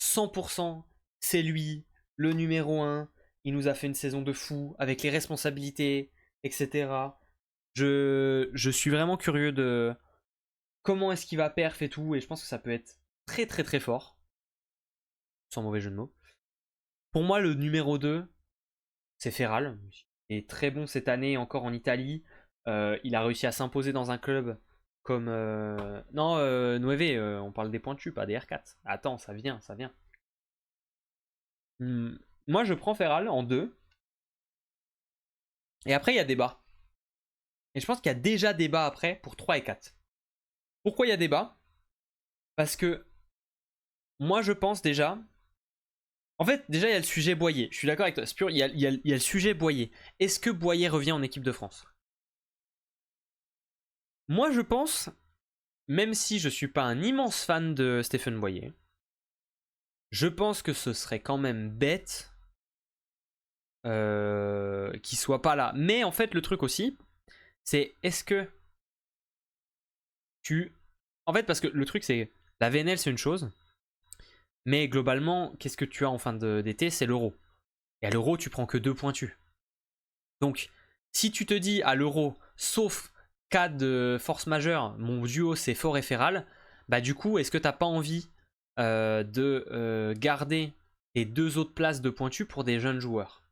100%, c'est lui, le numéro 1. Il nous a fait une saison de fou, avec les responsabilités, etc. Je suis vraiment curieux de comment est-ce qu'il va perf et tout, et je pense que ça peut être très très très fort. Sans mauvais jeu de mots. Pour moi, le numéro 2, c'est Ferral. Il est très bon cette année, encore en Italie. Il a réussi à s'imposer dans un club comme... Non, Nueve, on parle des pointus, pas des R4. Attends, ça vient, ça vient. Moi, je prends Ferral en 2. Et après, il y a débat. Et je pense qu'il y a déjà débat après pour 3 et 4. Pourquoi il y a débat? Parce que moi, je pense déjà... En fait, déjà, il y a le sujet Boyer. Je suis d'accord avec toi. Spur, il y a le sujet Boyer. Est-ce que Boyer revient en équipe de France? Moi, je pense, même si je suis pas un immense fan de Stéphane Boyer, je pense que ce serait quand même bête qu'il soit pas là. Mais en fait, le truc aussi, c'est est-ce que En fait, parce que le truc, c'est la VNL, c'est une chose. Mais globalement, qu'est-ce que tu as en fin d'été? C'est l'Euro. Et à l'Euro, tu prends que 2 pointus. Donc, si tu te dis à l'Euro, sauf cas de force majeure, mon duo c'est Fort et Ferral, bah du coup, est-ce que t'as pas envie de garder les 2 autres places de pointus pour des jeunes joueurs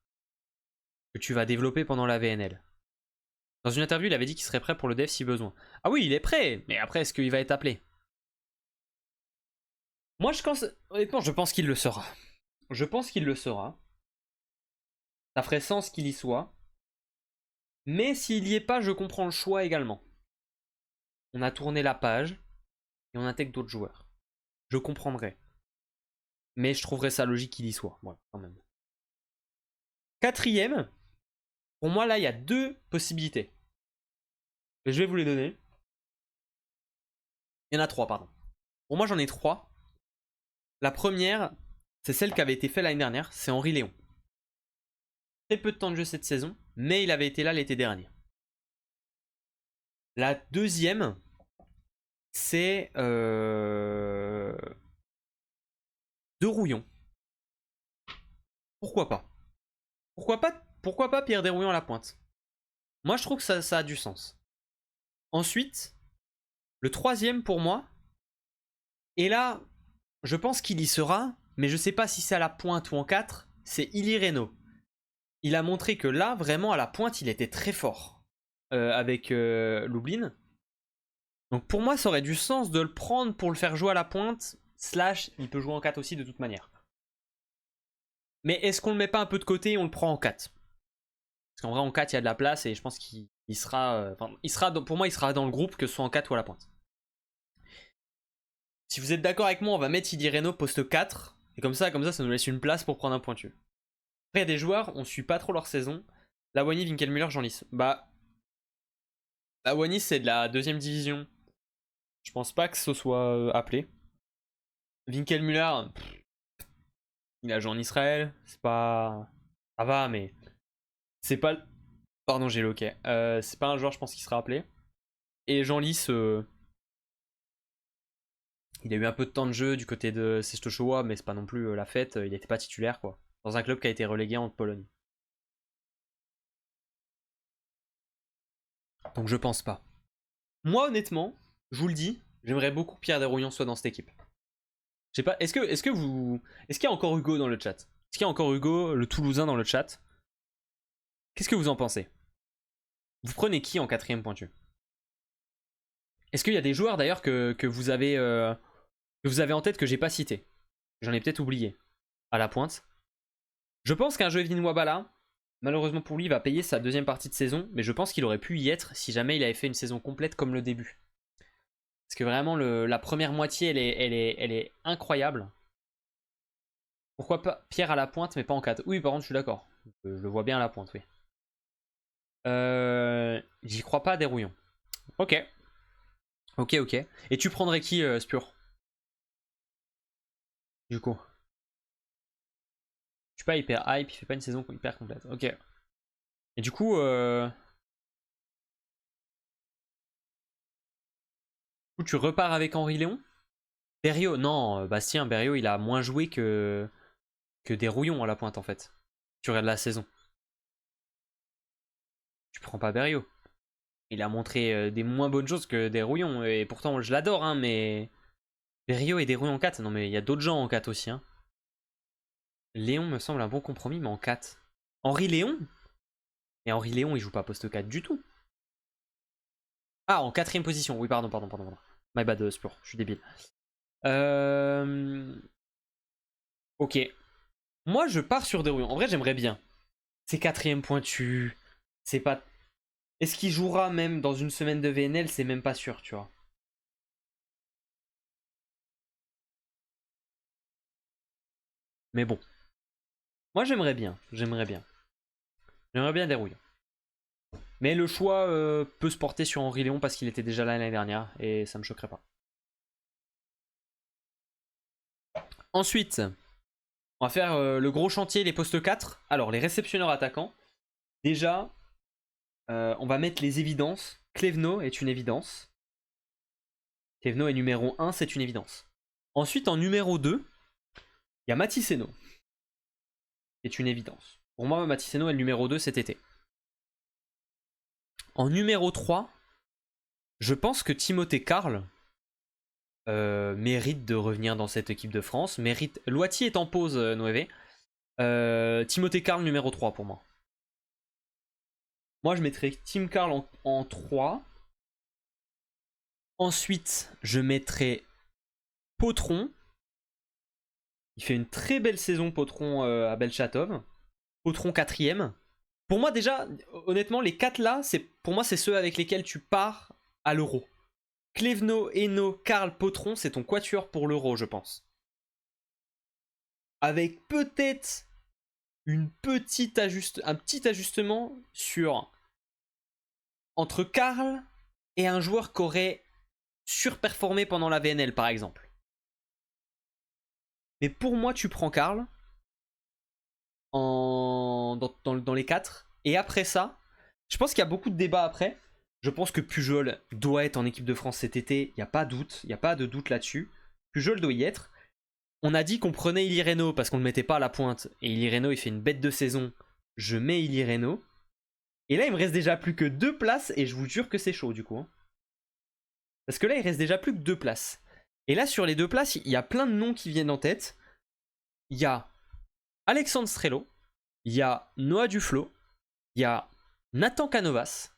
que tu vas développer pendant la VNL? Dans une interview, il avait dit qu'il serait prêt pour le dev si besoin. Ah oui, il est prêt, mais après, est-ce qu'il va être appelé? Moi, honnêtement, je pense qu'il le sera. Je pense qu'il le sera. Ça ferait sens qu'il y soit. Mais s'il y est pas, je comprends le choix également. On a tourné la page et on intègre d'autres joueurs. Je comprendrais. Mais je trouverais ça logique qu'il y soit. Voilà, quand même. 4ème, pour moi, là, il y a 2 possibilités. Et je vais vous les donner. Il y en a 3, pardon. Pour moi, j'en ai 3. La première, c'est celle qui avait été faite l'année dernière, c'est Henri Léon. Très peu de temps de jeu cette saison, mais il avait été là l'été dernier. La deuxième, c'est De Rouillon. Pourquoi pas? Pourquoi pas Pierre Desrouillons à la pointe? Moi, je trouve que ça a du sens. Ensuite, le troisième pour moi, et là, je pense qu'il y sera, mais je sais pas si c'est à la pointe ou en 4, c'est Ili Reynaud. il a montré que là, vraiment, à la pointe, il était très fort avec Lublin. Donc pour moi, ça aurait du sens de le prendre pour le faire jouer à la pointe. Slash, il peut jouer en 4 aussi de toute manière. Mais est-ce qu'on le met pas un peu de côté et on le prend en 4? Parce qu'en vrai, en 4, il y a de la place et je pense qu'il sera... pour moi, il sera dans le groupe, que ce soit en 4 ou à la pointe. Si vous êtes d'accord avec moi, on va mettre Idi Reno poste 4. Et comme ça, ça nous laisse une place pour prendre un pointu. Après, il y a des joueurs, on suit pas trop leur saison. Lawani, Winkelmüller, Jean-Lys. Bah, Lawani, c'est de la 2ème division. Je pense pas que ce soit appelé. Winkelmüller, il a joué en Israël. C'est pas... Ça va, mais... C'est pas... Pardon, j'ai le ok. C'est pas un joueur, je pense, qui sera appelé. Et Jean-Lys... Il a eu un peu de temps de jeu du côté de Sestoszowa, mais c'est pas non plus la fête. Il n'était pas titulaire, quoi. Dans un club qui a été relégué en Pologne. Donc je pense pas. Moi, honnêtement, je vous le dis, j'aimerais beaucoup que Pierre Desrouillons soit dans cette équipe. Je sais pas, est-ce qu'il y a encore Hugo dans le chat? Est-ce qu'il y a encore Hugo, le Toulousain, dans le chat? Qu'est-ce que vous en pensez? Vous prenez qui en 4ème pointu? Est-ce qu'il y a des joueurs d'ailleurs que vous avez en tête que j'ai pas cité? J'en ai peut-être oublié. À la pointe. Je pense qu'un Jevin Wabala, malheureusement pour lui, va payer sa 2ème partie de saison, mais je pense qu'il aurait pu y être si jamais il avait fait une saison complète comme le début. Parce que vraiment, la première moitié, elle est incroyable. Pourquoi pas Pierre à la pointe, mais pas en 4? Oui, par contre, je suis d'accord. Je le vois bien à la pointe, oui. J'y crois pas, Desrouillons. Ok. Ok. Et tu prendrais qui, Spur? Du coup. Je suis pas hyper hype, il fait pas une saison hyper complète. Ok. Et du coup, tu repars avec Henri Léon? Berriot, non, Bastien, Berriot, il a moins joué que Desrouillons à la pointe en fait. Tu regardes la saison. Tu prends pas Berriot. Il a montré des moins bonnes choses que Desrouillons. Et pourtant, je l'adore, hein, mais. Berriot et Desrouillons en 4. Non, mais il y a d'autres gens en 4 aussi. Hein. Léon me semble un bon compromis, mais en 4. Henri Léon? Et Henri Léon, il joue pas poste 4 du tout. Ah, en 4ème position. Oui, pardon. My bad, Spur, je suis débile. Ok. Moi, je pars sur Desrouillons. En vrai, j'aimerais bien. C'est 4ème pointu. C'est pas. Est-ce qu'il jouera même dans une semaine de VNL? C'est même pas sûr, tu vois. Mais bon. Moi, j'aimerais bien. J'aimerais bien Desrouillons. Mais le choix peut se porter sur Henri Léon parce qu'il était déjà là l'année dernière et ça me choquerait pas. Ensuite, on va faire le gros chantier, les postes 4. Alors, les réceptionneurs attaquants. Déjà, on va mettre les évidences. Clévenot est une évidence. Clévenot est numéro 1, c'est une évidence. Ensuite, en numéro 2, il y a Mathyseno. C'est une évidence. Pour moi, Mathyseno est le numéro 2 cet été. En numéro 3, je pense que Timothée Carl mérite de revenir dans cette équipe de France. Loiti est en pause, Noévé. Timothée Carl numéro 3 pour moi. Moi, je mettrais Tim Carl en 3. Ensuite, je mettrais Potron. Il fait une très belle saison, Potron, à Belchatov. Potron 4ème. Pour moi, déjà, honnêtement, les 4 là, pour moi, c'est ceux avec lesquels tu pars à l'Euro. Clévenot, Hainaut, Carl, Potron, c'est ton quatuor pour l'Euro, je pense. Avec peut-être un petit ajustement sur entre Carl et un joueur qui aurait surperformé pendant la VNL, par exemple. Mais pour moi, tu prends Carl dans les 4. Et après ça, je pense qu'il y a beaucoup de débats après. Je pense que Pujol doit être en équipe de France cet été. Il n'y a pas de doute là-dessus. Pujol doit y être. On a dit qu'on prenait Ili Reno parce qu'on ne le mettait pas à la pointe. Et Ili Reno, il fait une bête de saison. Je mets Ili Reno. Et là, il me reste déjà plus que 2 places. Et je vous jure que c'est chaud du coup. Hein. Parce que là, il reste déjà plus que 2 places. Et là, sur les 2 places, il y a plein de noms qui viennent en tête. Il y a Alexandre Strello. Il y a Noah Duflo. Il y a Nathan Canovas.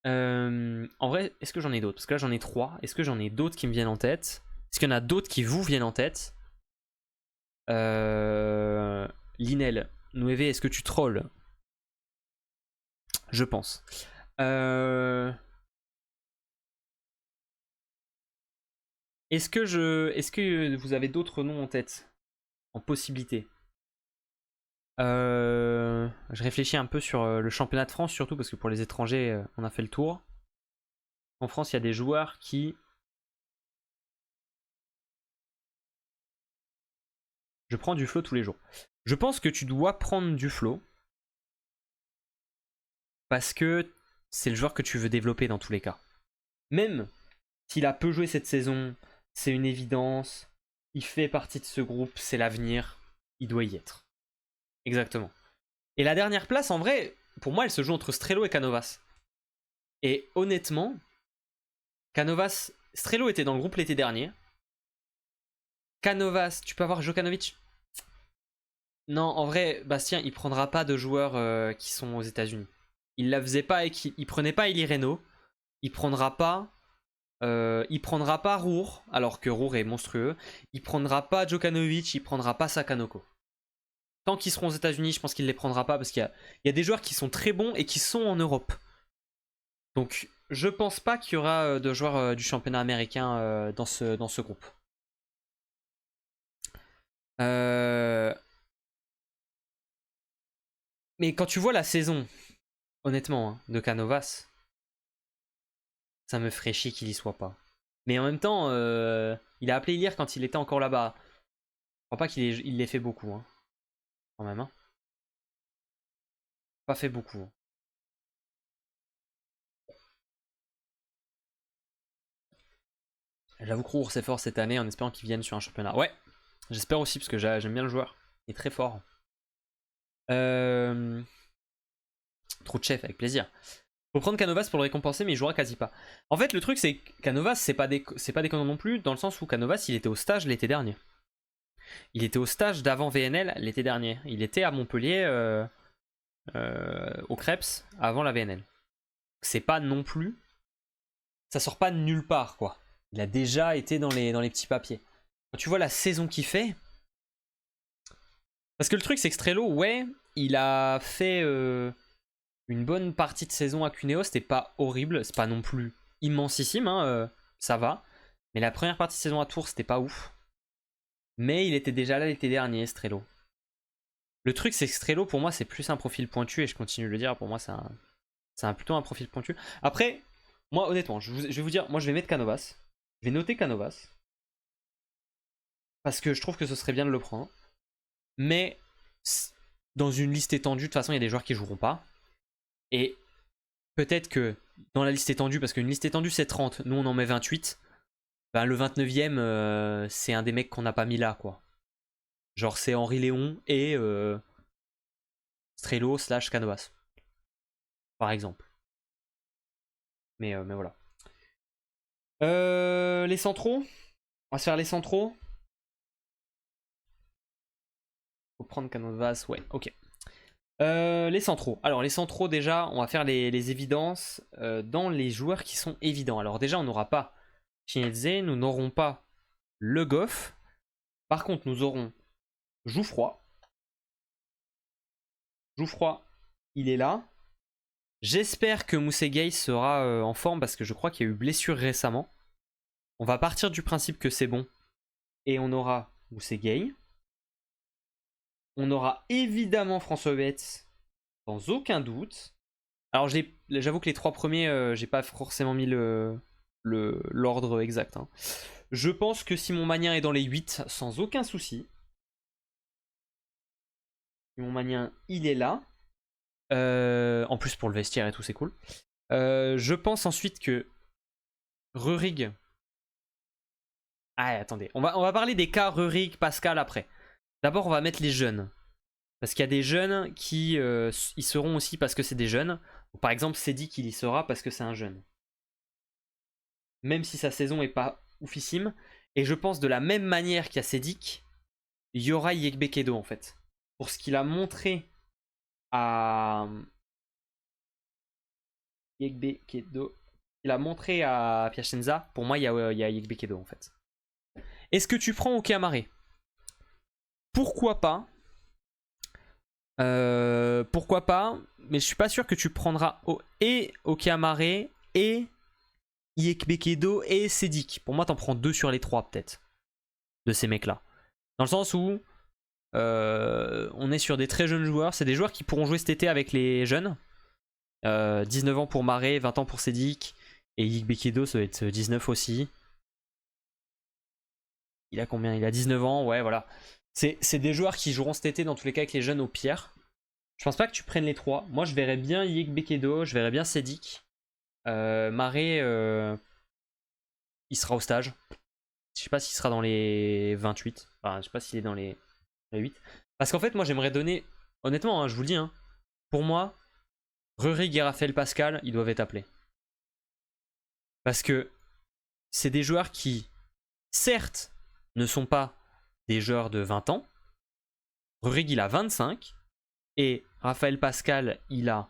En vrai, est-ce que j'en ai d'autres? Parce que là, j'en ai 3. Est-ce que j'en ai d'autres qui me viennent en tête? Est-ce qu'il y en a d'autres qui vous viennent en tête? Linel, Nueve, est-ce que tu trolls? Je pense. Est-ce que vous avez d'autres noms en tête? En possibilité? Je réfléchis un peu sur le championnat de France, surtout parce que pour les étrangers, on a fait le tour. En France, il y a des joueurs qui... Je prends du flow tous les jours. Je pense que tu dois prendre du flow parce que c'est le joueur que tu veux développer dans tous les cas. Même s'il a peu joué cette saison, c'est une évidence. Il fait partie de ce groupe, c'est l'avenir. Il doit y être. Exactement. Et la dernière place, en vrai, pour moi, elle se joue entre Strello et Canovas. Et honnêtement, Strello était dans le groupe l'été dernier. Canovas, tu peux avoir Djokanovic. Non, en vrai, Bastien, il prendra pas de joueurs qui sont aux États-Unis. Il la faisait pas et il prenait pas Eli Reno. Il prendra pas Roure, alors que Roure est monstrueux. Il prendra pas Djokanovic, il prendra pas Sakanoko. Tant qu'ils seront aux États-Unis, je pense qu'il les prendra pas parce qu'il y a des joueurs qui sont très bons et qui sont en Europe. Donc, je pense pas qu'il y aura de joueurs du championnat américain dans ce groupe. Mais quand tu vois la saison, honnêtement, hein, de Canovas, ça me ferait chier qu'il y soit pas. Mais en même temps, il a appelé hier quand il était encore là-bas. Je crois pas qu'il l'ait fait beaucoup, hein, quand même. Hein. Pas fait beaucoup. Hein. J'avoue que Roure c'est fort cette année en espérant qu'il vienne sur un championnat. Ouais, j'espère aussi parce que j'aime bien le joueur. Il est très fort. Trop de chef, avec plaisir. Faut prendre Canovas pour le récompenser, mais il jouera quasi pas. En fait, le truc, c'est que Canovas, c'est pas déconnant non plus, dans le sens où Canovas, il était au stage l'été dernier. Il était au stage d'avant VNL l'été dernier. Il était à Montpellier, au Krebs, avant la VNL. C'est pas non plus... Ça sort pas de nulle part, quoi. Il a déjà été dans les petits papiers. Quand tu vois la saison qu'il fait... Parce que le truc, c'est que Strello, ouais, il a fait... une bonne partie de saison à Cuneo, c'était pas horrible, c'est pas non plus immensissime, hein, ça va. Mais la première partie de saison à Tours, c'était pas ouf. Mais il était déjà là l'été dernier, Strello. Le truc, c'est que Strello, pour moi, c'est plus un profil pointu, et je continue de le dire, pour moi, c'est plutôt un profil pointu. Après, moi, honnêtement, je vais vous dire, moi, je vais mettre Canovas. Je vais noter Canovas. Parce que je trouve que ce serait bien de le prendre. Mais, dans une liste étendue, de toute façon, il y a des joueurs qui joueront pas. Et peut-être que dans la liste étendue, parce qu'une liste étendue c'est 30, nous on en met 28, ben le 29ème c'est un des mecs qu'on n'a pas mis là quoi. Genre c'est Henri Léon et Strello / Canovas. Par exemple. Mais voilà. Les centraux. On va se faire les centraux. Faut prendre Canovas, ouais, ok. Les centraux. Alors les centraux déjà, on va faire les évidences dans les joueurs qui sont évidents. Alors déjà on n'aura pas Chinese, nous n'aurons pas Le Goff. Par contre nous aurons Jouffroy. Jouffroy, il est là. J'espère que Mousseguay sera en forme parce que je crois qu'il y a eu blessure récemment. On va partir du principe que c'est bon. Et on aura Mousseguay. On aura évidemment François Betts, sans aucun doute. Alors j'avoue que les 3 premiers, j'ai pas forcément mis l'ordre exact. Hein. Je pense que Simon Magnin est dans les 8, sans aucun souci. Simon Magnin, il est là. En plus pour le vestiaire et tout, c'est cool. Je pense ensuite que Rurig... Ah, attendez. On va parler des cas Rurig, Pascal après. D'abord, on va mettre les jeunes. Parce qu'il y a des jeunes qui y seront aussi parce que c'est des jeunes. Par exemple, Cédric, il y sera parce que c'est un jeune. Même si sa saison est pas oufissime. Et je pense de la même manière qu'il y a Cédric, il y aura Yekbekedo en fait. Pour ce qu'il a montré à Yekbe Kedo. Il a montré à Piacenza. Pour moi, il y a Yekbe Kedo en fait. Est-ce que tu prends Okeamare? Pourquoi pas? Pourquoi pas? Mais je suis pas sûr que tu prendras et Okeamare et Yekbe Kedo et Sedik. Pour moi, t'en prends 2 sur les 3 peut-être. De ces mecs-là. Dans le sens où on est sur des très jeunes joueurs. C'est des joueurs qui pourront jouer cet été avec les jeunes. 19 ans pour Mare, 20 ans pour Sedik. Et Yekbe Kedo, ça va être 19 aussi. Il a combien? Il a 19 ans, ouais, voilà. C'est des joueurs qui joueront cet été dans tous les cas avec les jeunes au pire. Je pense pas que tu prennes les 3. Moi, je verrais bien Yekbe Kedo, je verrais bien Sedik. Mare, il sera au stage. Je sais pas s'il sera dans les 28. Enfin, je sais pas s'il est dans les 8. Parce qu'en fait, moi, j'aimerais donner... Honnêtement, hein, je vous le dis, hein, pour moi, Rurik et Raphaël Pascal, ils doivent être appelés. Parce que c'est des joueurs qui, certes, ne sont pas des joueurs de 20 ans. Rurik, il a 25. Et Raphaël Pascal, il a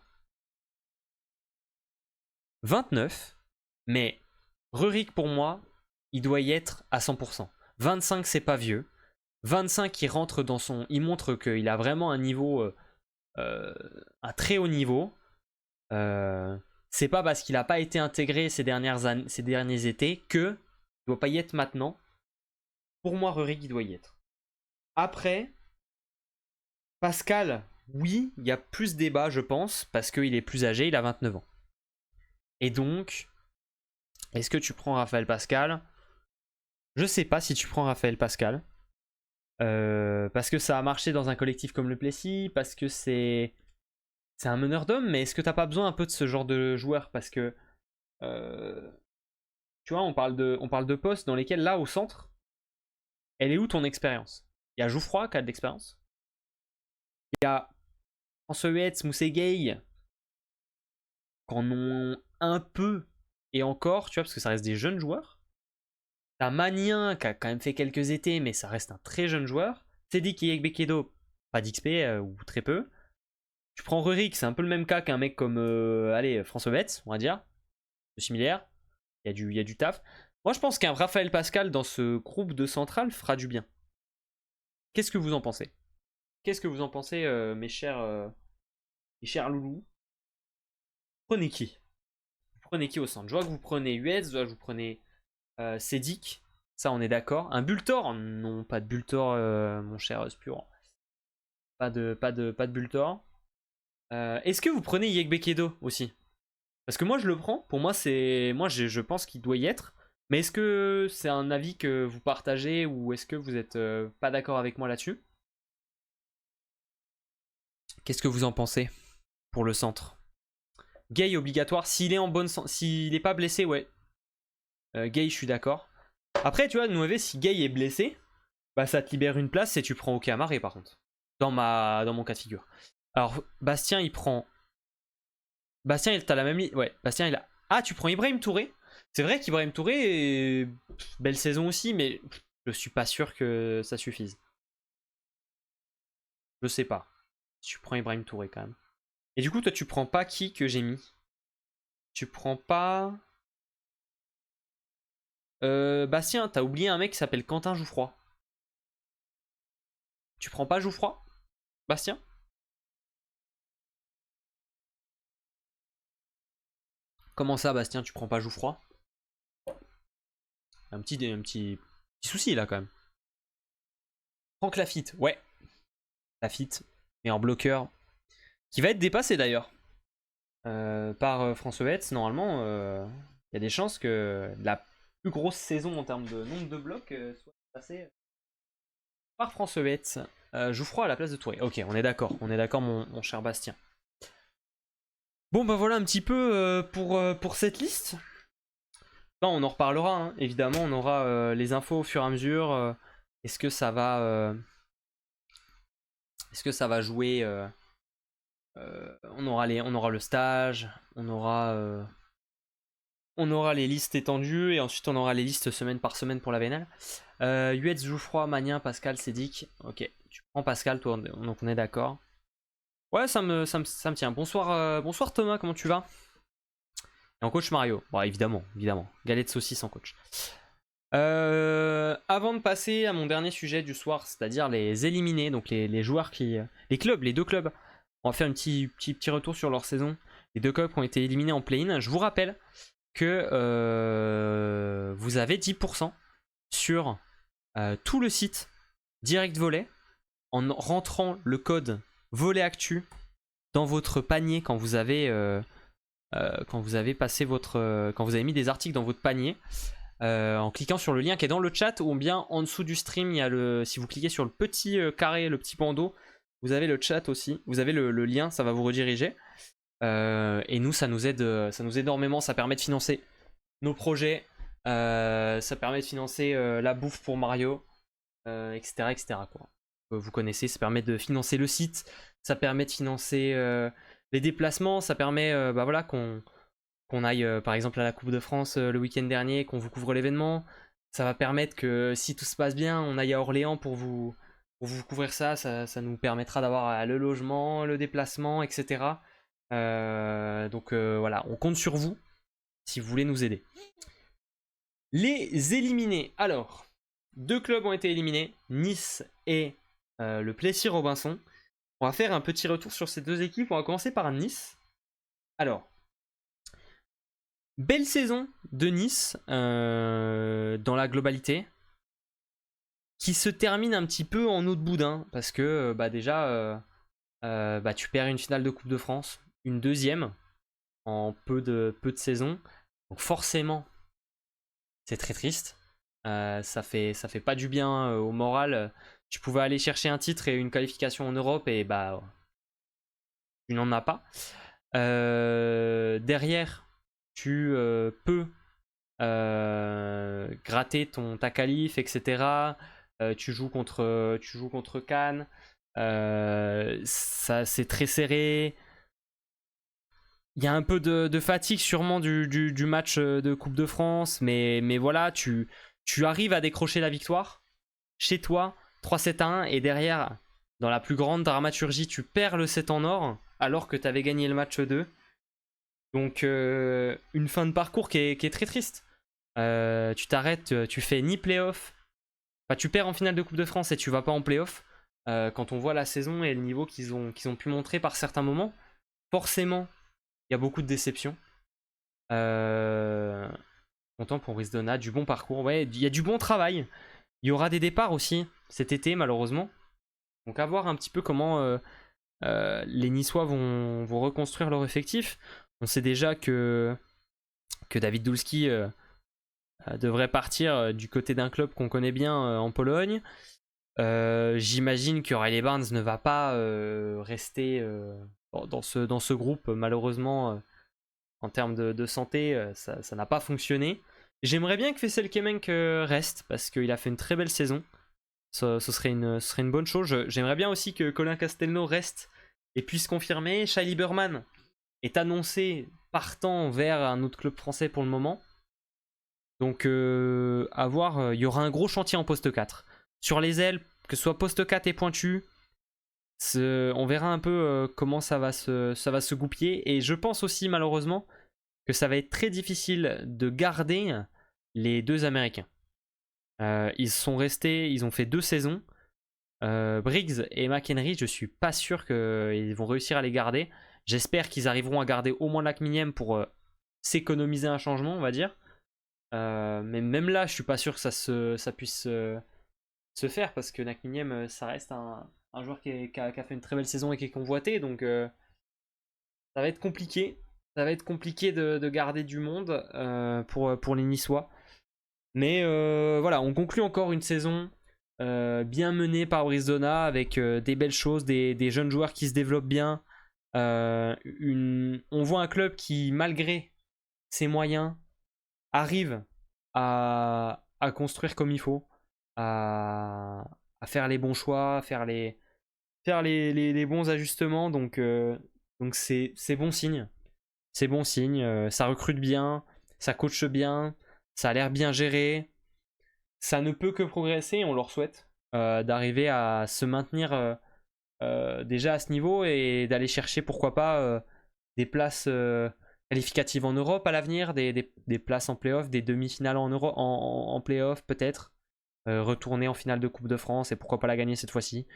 29. Mais Rurik, pour moi, il doit y être à 100%. 25, c'est pas vieux. 25, il rentre dans son... Il montre qu'il a vraiment un niveau... un très haut niveau. C'est pas parce qu'il n'a pas été intégré ces derniers étés que il doit pas y être maintenant. Pour moi, Rurik, il doit y être. Après, Pascal, oui, il y a plus débat, je pense, parce qu'il est plus âgé, il a 29 ans. Et donc, est-ce que tu prends Raphaël Pascal? Je sais pas si tu prends Raphaël Pascal. Parce que ça a marché dans un collectif comme le Plessis, parce que c'est un meneur d'hommes, mais est-ce que t'as pas besoin un peu de ce genre de joueur? Parce que tu vois, on parle de postes dans lesquels là au centre, elle est où ton expérience? Il y a Jouffroy qui a de l'expérience. Il y a François Huetz, Moussé Gay qui en ont un peu et encore, tu vois, parce que ça reste des jeunes joueurs. T'as Magnien qui a quand même fait quelques étés, mais ça reste un très jeune joueur. Sedik et Yekbe Kedo, pas d'XP ou très peu. Tu prends Rurik, c'est un peu le même cas qu'un mec comme allez, François Betts, on va dire. Similaire. Il y a du taf. Moi, je pense qu'un Raphaël Pascal dans ce groupe de centrale fera du bien. Qu'est-ce que vous en pensez? Qu'est-ce que vous en pensez, mes chers loulous? Prenez qui? Vous prenez qui au centre? Je vois que vous prenez Huez, je vois que vous prenez Sedik. Ça, on est d'accord. Un Bultor? Non, pas de Bultor, mon cher Spur. Pas de Bultor. Est-ce que vous prenez Yekbe Kedo aussi? Parce que moi je le prends, pour moi c'est. Moi je pense qu'il doit y être. Mais est-ce que c'est un avis que vous partagez ou est-ce que vous êtes pas d'accord avec moi là-dessus? Qu'est-ce que vous en pensez pour le centre? Gay obligatoire, s'il est en bonne s'il est pas blessé, ouais. Gay, je suis d'accord. Après, tu vois, Nueve, si Gay est blessé, bah ça te libère une place et tu prends Okeamare par contre. Dans mon cas de figure. Alors, Bastien, il prend. Bastien, t'as la même ligne. Ouais, Bastien, il a. Ah, tu prends Ibrahim Touré. C'est vrai qu'Ibrahim Touré, belle saison aussi, mais je suis pas sûr que ça suffise. Je sais pas. Tu prends Ibrahim Touré quand même. Et du coup, toi, tu prends pas qui que j'ai mis? Tu prends pas. Bastien, t'as oublié un mec qui s'appelle Quentin Jouffroy. Tu prends pas Jouffroy, Bastien? Comment ça, Bastien, tu prends pas Jouffroy? Un petit souci là quand même. Franck Lafitte, ouais. Lafitte, mais en bloqueur. Qui va être dépassé d'ailleurs. Par François Hetz, normalement, il y a des chances que la plus grosse saison en termes de nombre de blocs soit passée par François Hetz. Jouffroy à la place de Touré. Ok, on est d'accord, mon cher Bastien. Bon, bah voilà un petit peu pour cette liste. Là, on en reparlera, hein. Évidemment, on aura les infos au fur et à mesure. Est-ce que ça va jouer on aura le stage, on aura les listes étendues et ensuite on aura les listes semaine par semaine pour la vénale. Huetz, Jouffroy, Magnien, Pascal, Sedik. Ok, tu prends Pascal, toi, donc on est d'accord. Ouais, ça me tient. Bonsoir, bonsoir Thomas, comment tu vas? Et en coach Mario. Bon, évidemment, évidemment. Galette de saucisse en coach. Avant de passer à mon dernier sujet du soir, c'est-à-dire les éliminés, donc les joueurs qui. Les clubs, les deux clubs. On va faire un petit retour sur leur saison. Les deux clubs qui ont été éliminés en play-in. Je vous rappelle que vous avez 10% sur tout le site Direct Volley en rentrant le code Volley Actu dans votre panier quand vous avez passé votre quand vous avez mis des articles dans votre panier. En cliquant sur le lien qui est dans le chat ou bien en dessous du stream, il y a si vous cliquez sur le petit carré, le petit bandeau, vous avez le chat aussi, vous avez le lien, ça va vous rediriger. Et nous, ça nous aide énormément, ça permet de financer nos projets, ça permet de financer la bouffe pour Mario, etc. etc. quoi. Vous connaissez, ça permet de financer le site, ça permet de financer les déplacements, ça permet voilà, qu'on aille par exemple à la Coupe de France le week-end dernier, qu'on vous couvre l'événement. Ça va permettre que si tout se passe bien, on aille à Orléans pour vous couvrir ça. Ça nous permettra d'avoir le logement, le déplacement, etc. Donc voilà, on compte sur vous si vous voulez nous aider. Les éliminés. Alors, deux clubs ont été éliminés, Nice et le Plessis-Robinson. On va faire un petit retour sur ces deux équipes. On va commencer par Nice. Alors, belle saison de Nice dans la globalité, qui se termine un petit peu en eau de boudin parce que déjà tu perds une finale de Coupe de France, une deuxième en peu de saisons, donc forcément c'est très triste. Ça fait pas du bien au moral. Tu pouvais aller chercher un titre et une qualification en Europe et tu n'en as pas. Derrière, tu peux gratter ta qualif, etc. Tu joues contre Cannes. Ça, c'est très serré. Il y a un peu de fatigue sûrement du match de Coupe de France, mais voilà, tu arrives à décrocher la victoire chez toi, 3-7-1, et derrière, dans la plus grande dramaturgie, tu perds le 7 en or alors que tu avais gagné le match 2. Donc une fin de parcours qui est très triste. Tu t'arrêtes, tu fais ni playoff, enfin, tu perds en finale de Coupe de France et tu vas pas en playoff. Quand on voit la saison et le niveau qu'ils ont pu montrer par certains moments, forcément, il y a beaucoup de déceptions. Content pour Risdona, du bon parcours. Ouais, il y a du bon travail. Il y aura des départs aussi cet été, malheureusement. Donc à voir un petit peu comment les Niçois vont reconstruire leur effectif. On sait déjà que David Dulski devrait partir du côté d'un club qu'on connaît bien en Pologne. J'imagine que Riley Barnes ne va pas rester dans ce groupe, malheureusement. En termes de santé, ça n'a pas fonctionné. J'aimerais bien que Faisal Kemenk reste, parce qu'il a fait une très belle saison. Ce serait une bonne chose. J'aimerais bien aussi que Colin Castelnau reste et puisse confirmer. Shai Lieberman est annoncé partant vers un autre club français pour le moment. Donc à voir, il y aura un gros chantier en poste 4. Sur les ailes, que ce soit poste 4 et pointu, on verra un peu comment ça va se goupiller. Et je pense aussi malheureusement que ça va être très difficile de garder les deux Américains. Ils sont restés, ils ont fait 2 saisons. Briggs et McHenry, je suis pas sûr qu'ils vont réussir à les garder. J'espère qu'ils arriveront à garder au moins Lacminième pour s'économiser un changement, on va dire. Mais même là, je suis pas sûr que ça puisse se faire parce que Lacminième, ça reste un joueur qui a fait une très belle saison et qui est convoité. Donc ça va être compliqué. Ça va être compliqué de garder du monde pour les Niçois. Mais voilà, on conclut encore une saison bien menée par Risdona avec des belles choses, des jeunes joueurs qui se développent bien. On voit un club qui, malgré ses moyens, arrive à construire comme il faut, à faire les bons choix, à faire les bons ajustements. Donc c'est bon signe. C'est bon signe. Ça recrute bien, ça coache bien, ça a l'air bien géré. Ça ne peut que progresser, on leur souhaite d'arriver à se maintenir déjà à ce niveau et d'aller chercher pourquoi pas des places qualificatives en Europe à l'avenir, des places en play-off, des demi-finales en play-off peut-être, retourner en finale de Coupe de France et pourquoi pas la gagner cette fois-ci.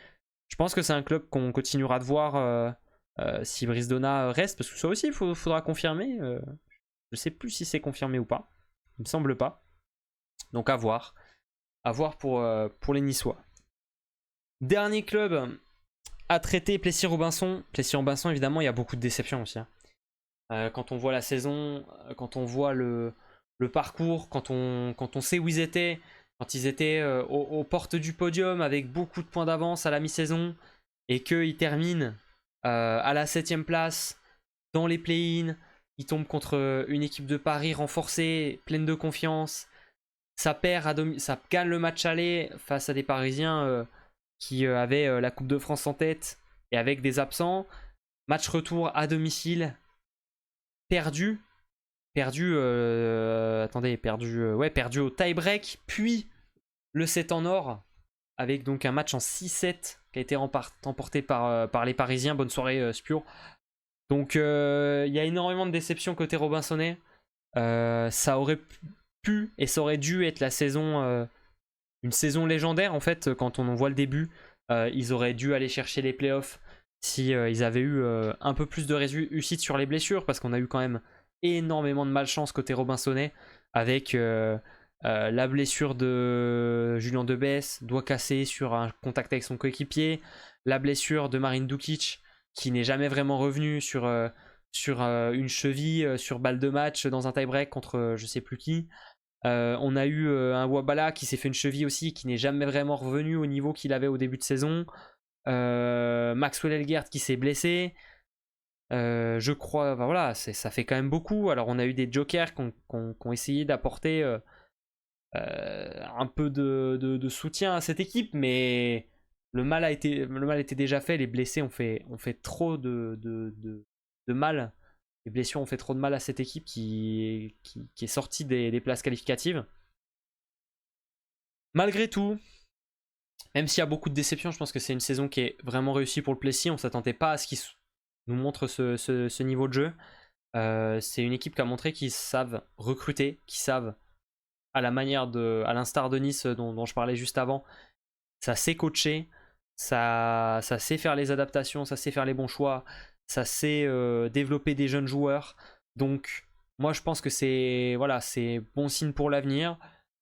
Je pense que c'est un club qu'on continuera de voir si Brice Donat reste, parce que ça aussi il faudra confirmer. Je sais plus si c'est confirmé ou pas, il me semble pas. Donc à voir pour les Niçois. Dernier club à traiter, Plessis-Robinson. Plessis-Robinson, évidemment, il y a beaucoup de déceptions aussi. Quand on voit la saison, quand on voit le parcours, quand on sait où ils étaient, quand ils étaient aux portes du podium avec beaucoup de points d'avance à la mi-saison et qu'ils terminent à la 7ème place dans les play-in, ils tombent contre une équipe de Paris renforcée, pleine de confiance. Ça gagne le match aller face à des Parisiens qui avaient la Coupe de France en tête et avec des absents. Match retour à domicile, perdu au tie-break, puis le 7 en or, avec donc un match en 6-7 qui a été remporté par les Parisiens. Bonne soirée Spio. Donc il y a énormément de déceptions côté Robinsonnais. Ça aurait pu et ça aurait dû être une saison légendaire en fait. Quand on en voit le début, ils auraient dû aller chercher les playoffs si ils avaient eu un peu plus de réussite sur les blessures, parce qu'on a eu quand même énormément de malchance côté Robinsonnais avec la blessure de Julien Debesse, doigt cassé sur un contact avec son coéquipier, la blessure de Marine Dukic qui n'est jamais vraiment revenu sur une cheville, sur balle de match dans un tie-break contre je sais plus qui. On a eu un Wabala qui s'est fait une cheville aussi, qui n'est jamais vraiment revenu au niveau qu'il avait au début de saison. Maxwell Elgert qui s'est blessé. Je crois, voilà, ça fait quand même beaucoup. Alors on a eu des jokers qui ont essayé d'apporter un peu de soutien à cette équipe, mais le mal était déjà fait. Les blessés ont fait trop de mal. Les blessures ont fait trop de mal à cette équipe qui est sortie des places qualificatives. Malgré tout, même s'il y a beaucoup de déceptions, je pense que c'est une saison qui est vraiment réussie pour le Plessis. On ne s'attendait pas à ce qu'ils nous montrent ce niveau de jeu. C'est une équipe qui a montré qu'ils savent recruter, qu'ils savent, à l'instar de Nice dont je parlais juste avant, ça sait coacher, ça sait faire les adaptations, ça sait faire les bons choix, ça sait développer des jeunes joueurs. Donc moi je pense que c'est bon signe pour l'avenir.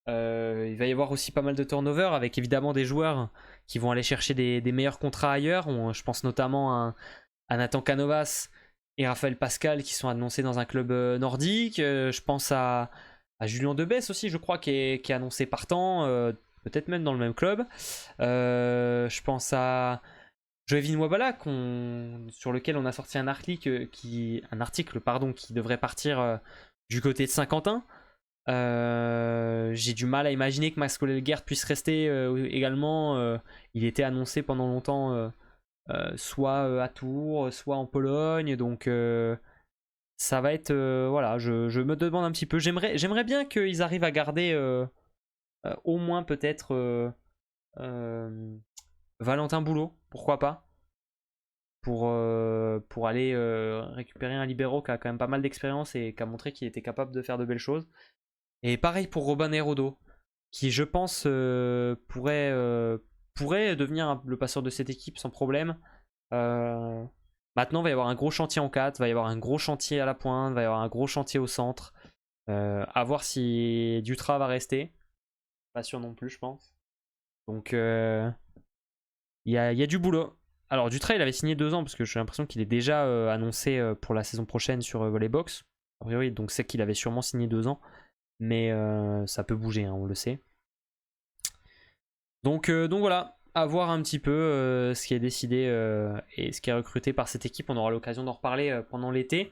Il va y avoir aussi pas mal de turnover avec évidemment des joueurs qui vont aller chercher des meilleurs contrats ailleurs. Je pense notamment à Nathan Canovas et Raphaël Pascal qui sont annoncés dans un club nordique. Je pense à Julien Debesse aussi, je crois, qui est annoncé partant, peut-être même dans le même club. Je pense à Joevin Wabala sur lequel on a sorti un article qui devrait partir du côté de Saint-Quentin. J'ai du mal à imaginer que Maxwell Elgert puisse rester également. Il était annoncé pendant longtemps soit à Tours, soit en Pologne, donc ça va être voilà, je me demande un petit peu. J'aimerais bien qu'ils arrivent à garder au moins peut-être Valentin Boulot, pourquoi pas, pour aller récupérer un libéro qui a quand même pas mal d'expérience et qui a montré qu'il était capable de faire de belles choses. Et pareil pour Robin Hérodo, qui je pense pourrait devenir le passeur de cette équipe sans problème. Maintenant, il va y avoir un gros chantier en 4, il va y avoir un gros chantier à la pointe, il va y avoir un gros chantier au centre. À voir si Dutra va rester. Pas sûr non plus, je pense. Donc, il y a du boulot. Alors, Dutra, il avait signé 2 ans parce que j'ai l'impression qu'il est déjà annoncé pour la saison prochaine sur Volleybox. A priori, donc c'est qu'il avait sûrement signé 2 ans. Mais ça peut bouger, hein, on le sait. Donc voilà. À voir un petit peu ce qui est décidé et ce qui est recruté par cette équipe. On aura l'occasion d'en reparler pendant l'été,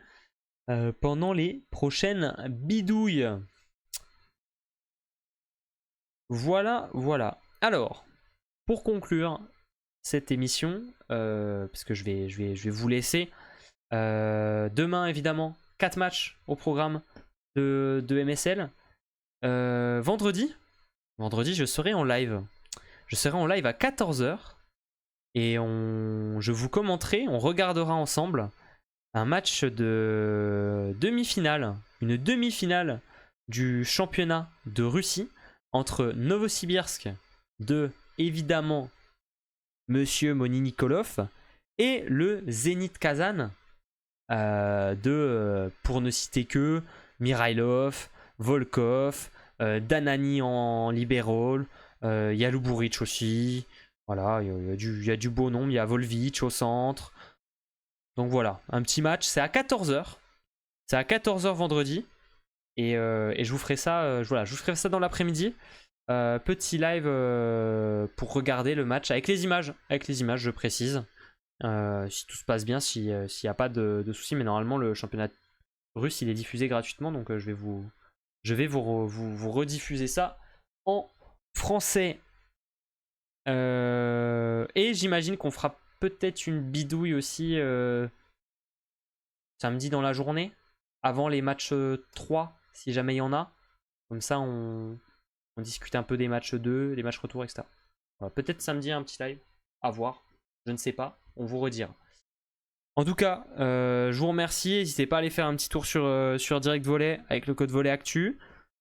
pendant les prochaines bidouilles. Voilà. Alors, pour conclure cette émission, parce que je vais vous laisser, demain évidemment 4 matchs au programme de MSL. Vendredi je serai en live. Je serai en live à 14h Et je vous commenterai, on regardera ensemble un match de demi-finale, une demi-finale du championnat de Russie entre Novosibirsk de, évidemment, Monsieur Moni Nikolov et le Zénith Kazan pour ne citer que Mirailov, Volkov, Danani en libéral, il y a Luburic aussi. Voilà, il y a du beau nombre, il y a Volvic au centre. Donc voilà, un petit match, c'est à 14h. C'est à 14h vendredi. Et je vous ferai ça, voilà, je vous ferai ça dans l'après-midi. Petit live pour regarder le match avec les images, je précise. Si tout se passe bien, s'il n'y a pas de soucis, mais normalement le championnat russe il est diffusé gratuitement, donc je vais vous rediffuser ça en français. Et j'imagine qu'on fera peut-être une bidouille aussi samedi dans la journée, avant les matchs 3, si jamais il y en a. Comme ça, on discute un peu des matchs 2, des matchs retour, etc. Voilà, peut-être samedi un petit live, à voir. Je ne sais pas, on vous redira. En tout cas, je vous remercie. N'hésitez pas à aller faire un petit tour sur Direct Volley avec le code Volley Actu.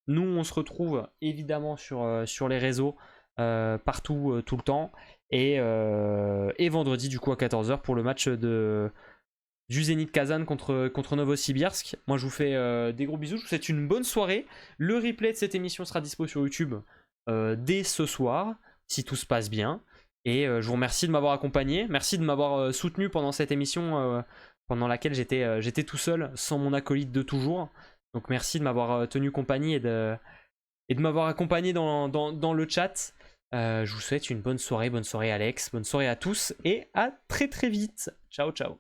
Nous, on se retrouve évidemment sur les réseaux, partout, tout le temps. Et vendredi, du coup, à 14h pour le match du Zénith Kazan contre Novosibirsk. Moi, je vous fais des gros bisous. Je vous souhaite une bonne soirée. Le replay de cette émission sera dispo sur YouTube dès ce soir, si tout se passe bien. Et je vous remercie de m'avoir accompagné. Merci de m'avoir soutenu pendant cette émission pendant laquelle j'étais tout seul, sans mon acolyte de toujours. Donc merci de m'avoir tenu compagnie et de m'avoir accompagné dans le chat. Je vous souhaite une bonne soirée Alex, bonne soirée à tous et à très très vite. Ciao ciao.